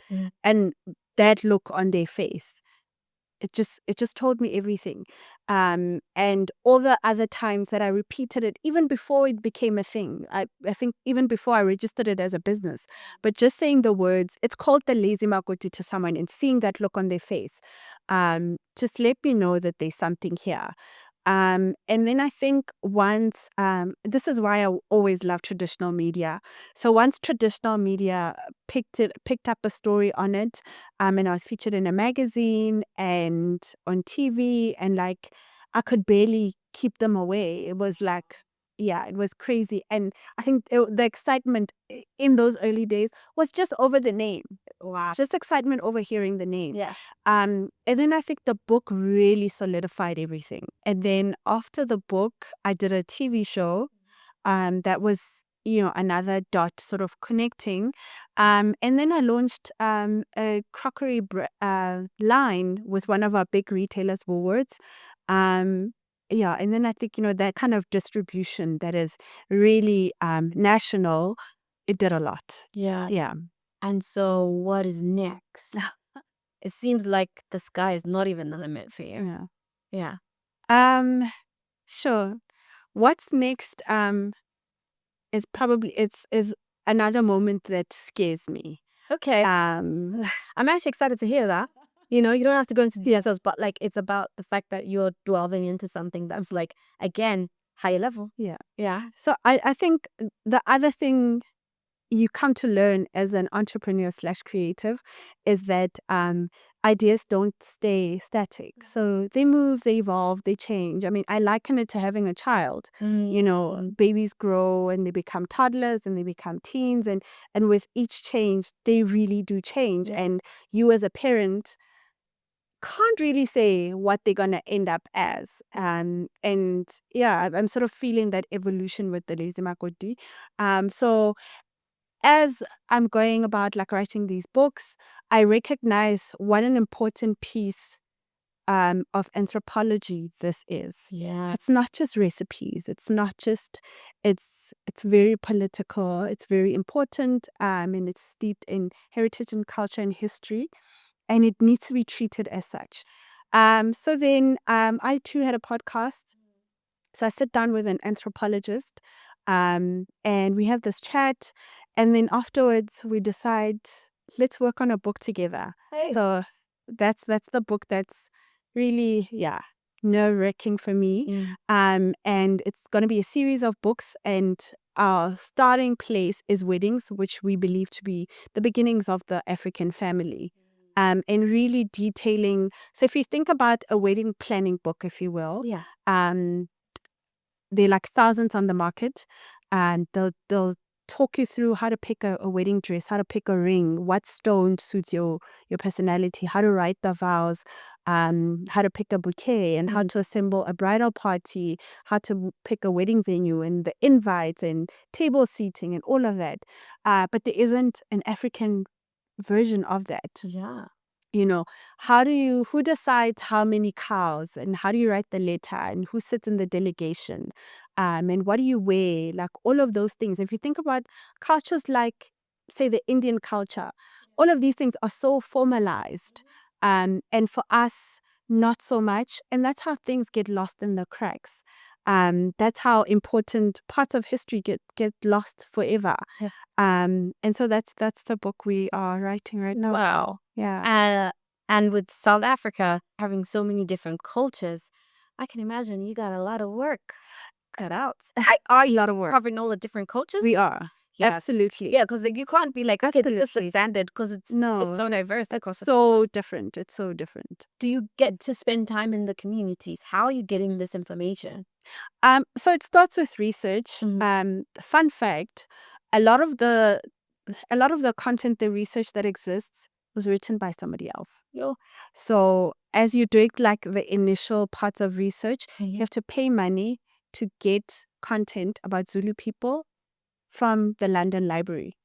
and that look on their face. It just told me everything. And all the other times that I repeated it, even before it became a thing, I think even before I registered it as a business, but just saying the words, it's called the Lazy Makoti to someone, and seeing that look on their face, just let me know that there's something here. And then I think once, this is why I always love traditional media. So once traditional media picked up a story on it, and I was featured in a magazine and on TV, and like I could barely keep them away. It was like, yeah, it was crazy. And I think the excitement in those early days was just over the name. Wow. Just excitement over hearing the name. Yeah. And then I think the book really solidified everything. And then after the book, I did a TV show. That was, another dot sort of connecting. And then I launched a crockery line with one of our big retailers, Woolworths. And then I think, that kind of distribution that is really national, it did a lot. Yeah. Yeah. And so what is next? It seems like the sky is not even the limit for you. Yeah. Yeah. Sure. What's next is probably is another moment that scares me. Okay. Um I'm actually excited to hear that. You don't have to go into details, but like it's about the fact that you're delving into something that's like, again, higher level. yeah. Yeah. So I think the other thing you come to learn as an entrepreneur / creative is that ideas don't stay static. So they move, they evolve, they change. I mean, I liken it to having a child. Babies grow and they become toddlers and they become teens, and with each change, they really do change. Yeah. And you as a parent can't really say what they're gonna end up as. And yeah, I'm sort of feeling that evolution with the Lazy Makoti. So as I'm going about like writing these books, I recognize what an important piece of anthropology this is. Yeah. It's not just recipes. It's not just. It's very political. It's very important. And it's steeped in heritage and culture and history, and it needs to be treated as such. So then I too had a podcast. So I sit down with an anthropologist, and we have this chat, and then afterwards we decide, let's work on a book together. Hey. So that's the book that's really nerve-wracking for me. And it's going to be a series of books, and our starting place is weddings, which we believe to be the beginnings of the African family. And really detailing. So if you think about a wedding planning book, if you will, Yeah. they're like thousands on the market, and they'll talk you through how to pick a wedding dress, how to pick a ring, what stone suits your personality, how to write the vows, how to pick a bouquet, and how to assemble a bridal party, how to pick a wedding venue, and the invites and table seating and all of that. But there isn't an African version of that. Yeah. Who decides how many cows, and how do you write the letter, and who sits in the delegation, and what do you wear, like all of those things. If you think about cultures like, say, the Indian culture, all of these things are so formalized, and for us, not so much, and that's how things get lost in the cracks. That's how important parts of history get lost forever. Yeah. And so that's the book we are writing right now. Wow. Yeah. And with South Africa having so many different cultures, I can imagine you got a lot of work cut out. A lot of work. Covering all the different cultures. We are. Yeah. Absolutely. Yeah, because you can't be like, okay, this is the standard, because it's No. so diverse. It's so different. It's so different. Do you get to spend time in the communities? How are you getting this information? So it starts with research. Fun fact, a lot of the content, the research that exists was written by somebody else. So as you're doing like the initial parts of research, you have to pay money to get content about Zulu people from the London Library,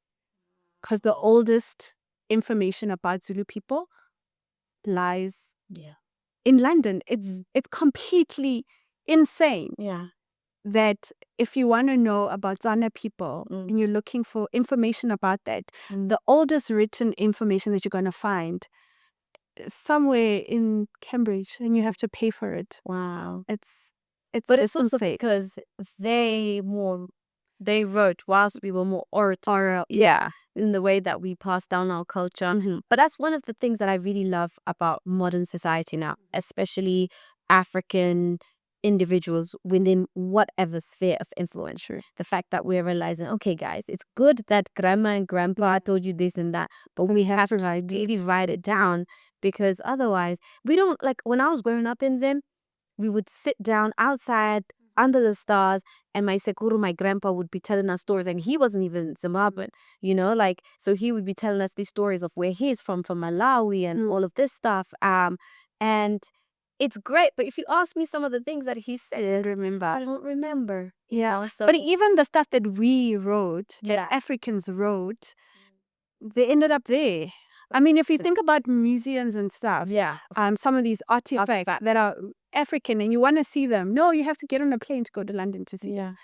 because the oldest information about Zulu people lies in London. It's completely insane. Yeah. That if you want to know about Zana people and you're looking for information about that, the oldest written information that you're going to find is somewhere in Cambridge, and you have to pay for it. Wow. But it's also because they wrote whilst we were more oral. Yeah. In the way that we pass down our culture. But that's one of the things that I really love about modern society now, especially African individuals within whatever sphere of influence. The fact that we're realizing, okay, guys, it's good that grandma and grandpa told you this and that, but we have to really write it down, because otherwise we don't, like when I was growing up in Zim, we would sit down outside under the stars, and my sekuru, my grandpa, would be telling us stories, and he wasn't even Zimbabwean, like, so he would be telling us these stories of where he's from Malawi and all of this stuff. And it's great, but if you ask me some of the things that he said, I don't remember. Yeah. So, But even the stuff that we wrote, Yeah. that Africans wrote, they ended up there. I mean, if you think about museums and stuff, yeah, some of these artifacts that are African and you want to see them, no, you have to get on a plane to go to London to see them,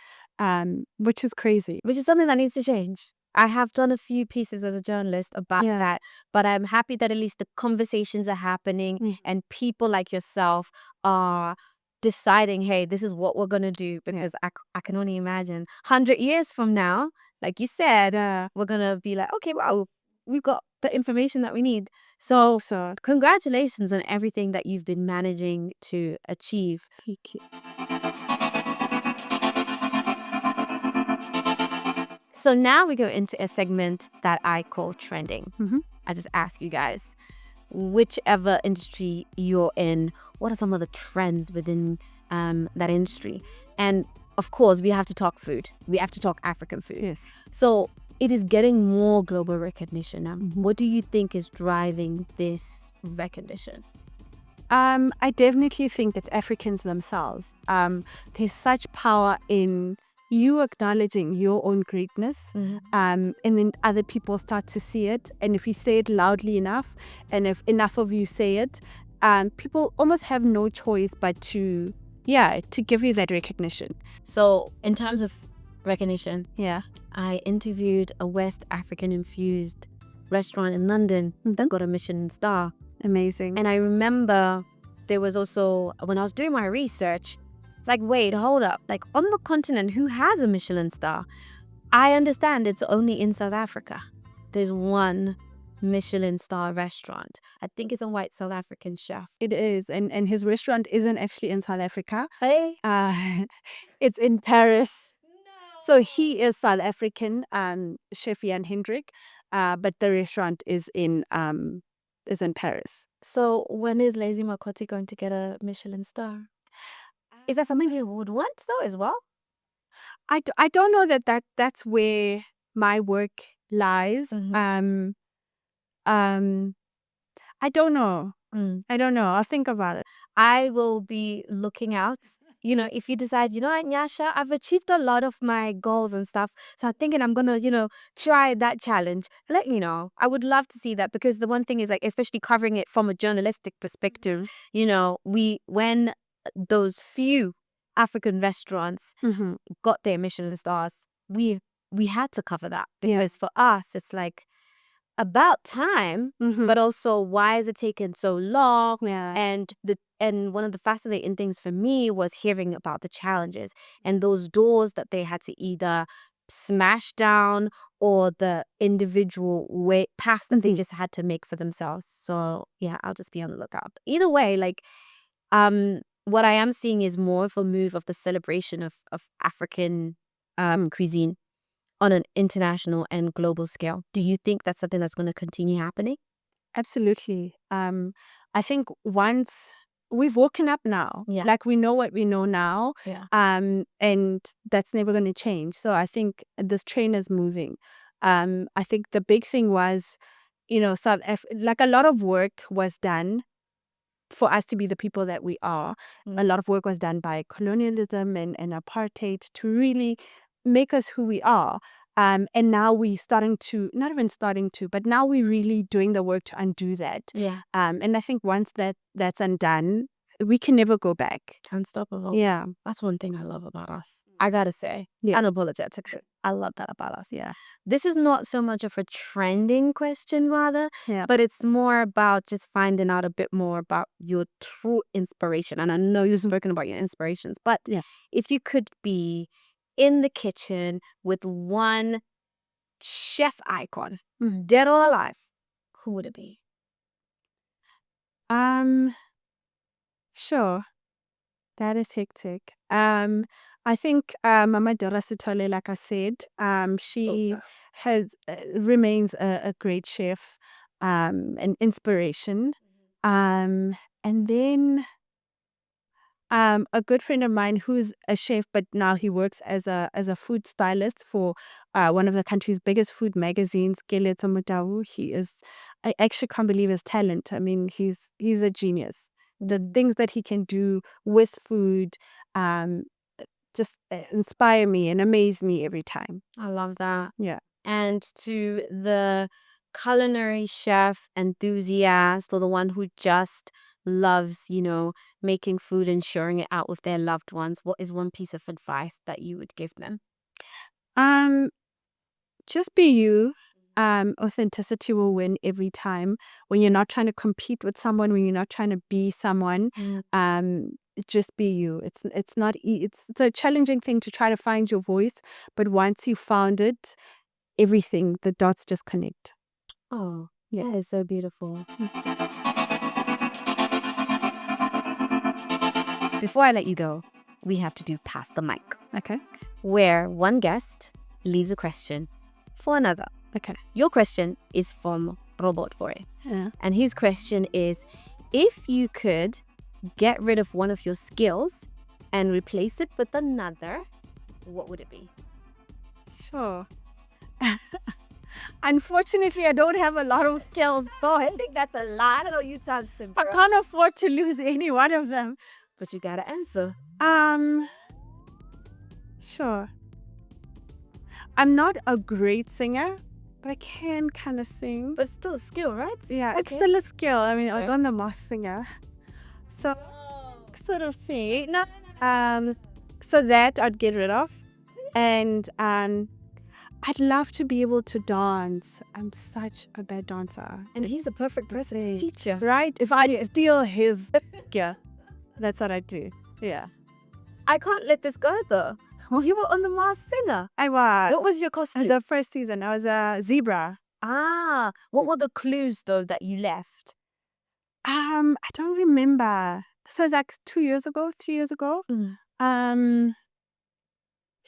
which is crazy. Which is something that needs to change. I have done a few pieces as a journalist about that, but I'm happy that at least the conversations are happening and people like yourself are deciding, hey, this is what we're going to do, because I can only imagine 100 years from now, like you said, we're going to be like, okay, wow, we've got the information that we need. So congratulations on everything that you've been managing to achieve. Thank you. So now we go into a segment that I call trending. Mm-hmm. I just ask you guys, whichever industry you're in, what are some of the trends within that industry? And of course, we have to talk food. We have to talk African food. Yes. So it is getting more global recognition now. What do you think is driving this recognition? I definitely think it's Africans themselves. There's such power in you acknowledging your own greatness, and then other people start to see it. And if you say it loudly enough, and if enough of you say it, people almost have no choice but to give you that recognition. So in terms of recognition, Yeah, I interviewed a West African infused restaurant in London that got a Michelin star. amazing. And I remember there was also, when I was doing my research, it's like, wait, hold up. Like, on the continent, who has a Michelin star? I understand it's only in South Africa. There's one Michelin star restaurant. I think it's a white South African chef. It is, and his restaurant isn't actually in South Africa. Hey? It's in Paris. So he is South African, Chef Jan Hendrik, but the restaurant is in Paris. So when is Lazy Makoti going to get a Michelin star? Is that something he would want though as well? I don't know that's where my work lies. I don't know. I don't know. I'll think about it. I will be looking out. If you decide, you know what, Nyasha, I've achieved a lot of my goals and stuff. So I'm thinking I'm going to, try that challenge. Let me know. I would love to see that, because the one thing is, like, especially covering it from a journalistic perspective, when those few African restaurants got their Michelin stars, we had to cover that, because for us, it's like, about time, but also why is it taking so long? And one of the fascinating things for me was hearing about the challenges and those doors that they had to either smash down, or the individual way paths that they just had to make for themselves. So yeah, I'll just be on the lookout. Either way, like, what I am seeing is more of a move of the celebration of African cuisine on an international and global scale. Do you think that's something that's going to continue happening? Absolutely. I think once we've woken up now, like, we know what we know now, and that's never going to change. So I think this train is moving. I think the big thing was, like, a lot of work was done for us to be the people that we are. A lot of work was done by colonialism and apartheid to really make us who we are. And now we're but now we're really doing the work to undo that. And I think once that's undone, we can never go back. Unstoppable. Yeah. That's one thing I love about us. I gotta say. Unapologetic. I love that about us. Yeah. This is not so much of a trending question, rather, but it's more about just finding out a bit more about your true inspiration. And I know you've spoken about your inspirations, but if you could be in the kitchen with one chef icon, dead or alive, who would it be? Sure. That is hectic. I think Mama Dora Sithole, like I said, she remains a great chef, an inspiration. And then A good friend of mine who's a chef, but now he works as a food stylist for one of the country's biggest food magazines, Keletso Motau. I actually can't believe his talent. I mean, he's a genius. The things that he can do with food um, just inspire me and amaze me every time. I love that. Yeah. And to the culinary chef enthusiast, or the one who just loves, making food and sharing it out with their loved ones, what is one piece of advice that you would give them? Um, just be you. Authenticity will win every time. When you're not trying to compete with someone, when you're not trying to be someone, just be you. It's not it's a challenging thing to try to find your voice, but once you found it, everything, the dots just connect. Oh, yeah, that is so beautiful. Before I let you go, we have to do Pass the Mic, Okay. where one guest leaves a question for another. Okay. Your question is from Robot Boy. Yeah. And his question is, if you could get rid of one of your skills and replace it with another, what would it be? Sure. Unfortunately, I don't have a lot of skills. I think that's a lot. I know you sound simple. I can't afford to lose any one of them. But you gotta answer. Sure. I'm not a great singer, but I can kind of sing. But still a skill, right? Yeah, Okay. it's still a skill. I mean, I was Okay. on the Masked Singer. So, sort of thing. No. So that I'd get rid of. And I'd love to be able to dance. I'm such a bad dancer. And he's the perfect person to teach you. Right? If I steal his skill, that's what I do. Yeah. I can't let this go though. Well, you were on the Masked Singer. I was. What was your costume? The first season, I was a zebra. Ah, what were the clues though that you left? I don't remember. So it's like 2 years ago, 3 years ago.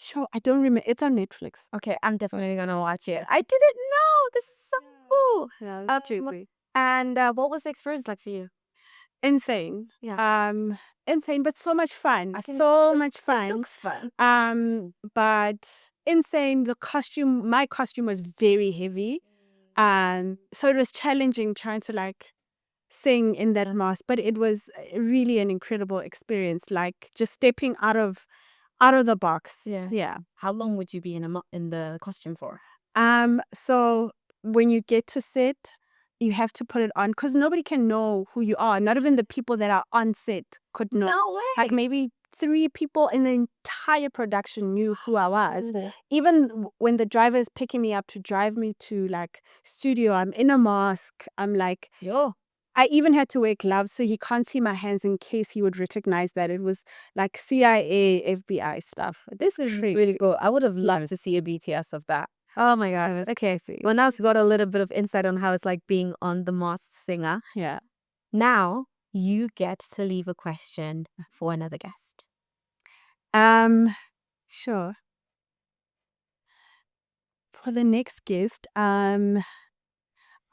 Sure, I don't remember. It's on Netflix. Okay, I'm definitely gonna watch it. I didn't know. This is so cool. Yeah, that's true. And what was the experience like for you? Insane. Yeah. Insane, but so much fun. I can So picture much it. fun. It looks fun. But insane. My costume was very heavy. So it was challenging trying to like sing in that mask, but it was really an incredible experience. Like just stepping out of the box. Yeah. How long would you be in the costume for? So when you get to set, you have to put it on because nobody can know who you are. Not even the people that are on set could know. No way. Like maybe 3 people in the entire production knew who I was. Even when the driver is picking me up to drive me to like studio, I'm in a mask. I'm like, Yo. I even had to wear gloves so he can't see my hands in case he would recognize that it was like CIA, FBI stuff. This is Really cool. I would have loved to see a BTS of that. Oh my gosh. Okay. Well, now we got a little bit of insight on how it's like being on the Masked Singer. Yeah. Now you get to leave a question for another guest. Sure. For the next guest, I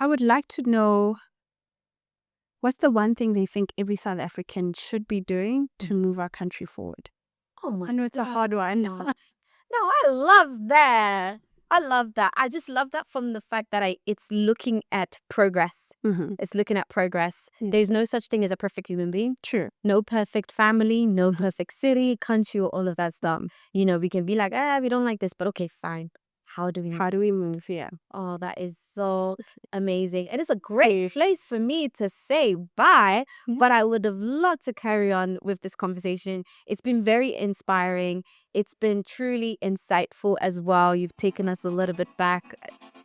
would like to know what's the one thing they think every South African should be doing to move our country forward? Oh my I know it's a hard one. No, I love that. I love that. I just love that from the fact that it's looking at progress. It's looking at progress. There's no such thing as a perfect human being. True. No perfect family, no perfect city, country, or all of that stuff. We can be like, we don't like this, but okay, fine. How do we move? Yeah. Oh, that is so amazing. It is a great place for me to say bye, but I would have loved to carry on with this conversation. It's been very inspiring. It's been truly insightful as well. You've taken us a little bit back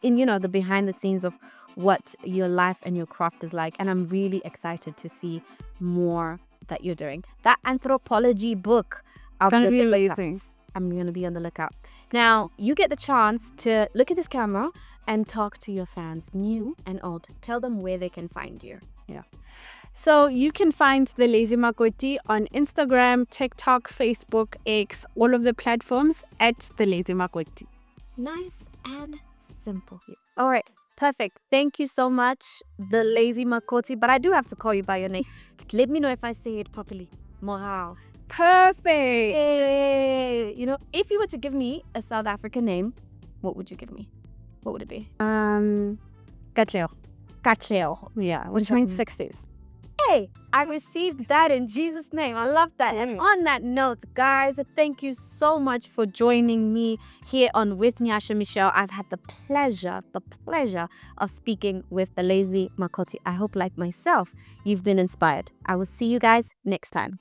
in, the behind the scenes of what your life and your craft is like. And I'm really excited to see more that you're doing. That anthropology book. Amazing. I'm going to be on the lookout. Now, you get the chance to look at this camera and talk to your fans, new and old. Tell them where they can find you. Yeah. So you can find the Lazy Makoti on Instagram, TikTok, Facebook, X, all of the platforms at the Lazy Makoti. Nice and simple. All right. Perfect. Thank you so much, the Lazy Makoti. But I do have to call you by your name. Let me know if I say it properly. Morale. Perfect. You know, if you were to give me a South African name, what would you give me? What would it be? Katlego. Yeah, which means success. Hey, I received that in Jesus' name. I love that. And on that note, guys, thank you so much for joining me here on With Nyasha Michelle. I've had the pleasure of speaking with the Lazy Makoti. I hope, like myself, you've been inspired. I will see you guys next time.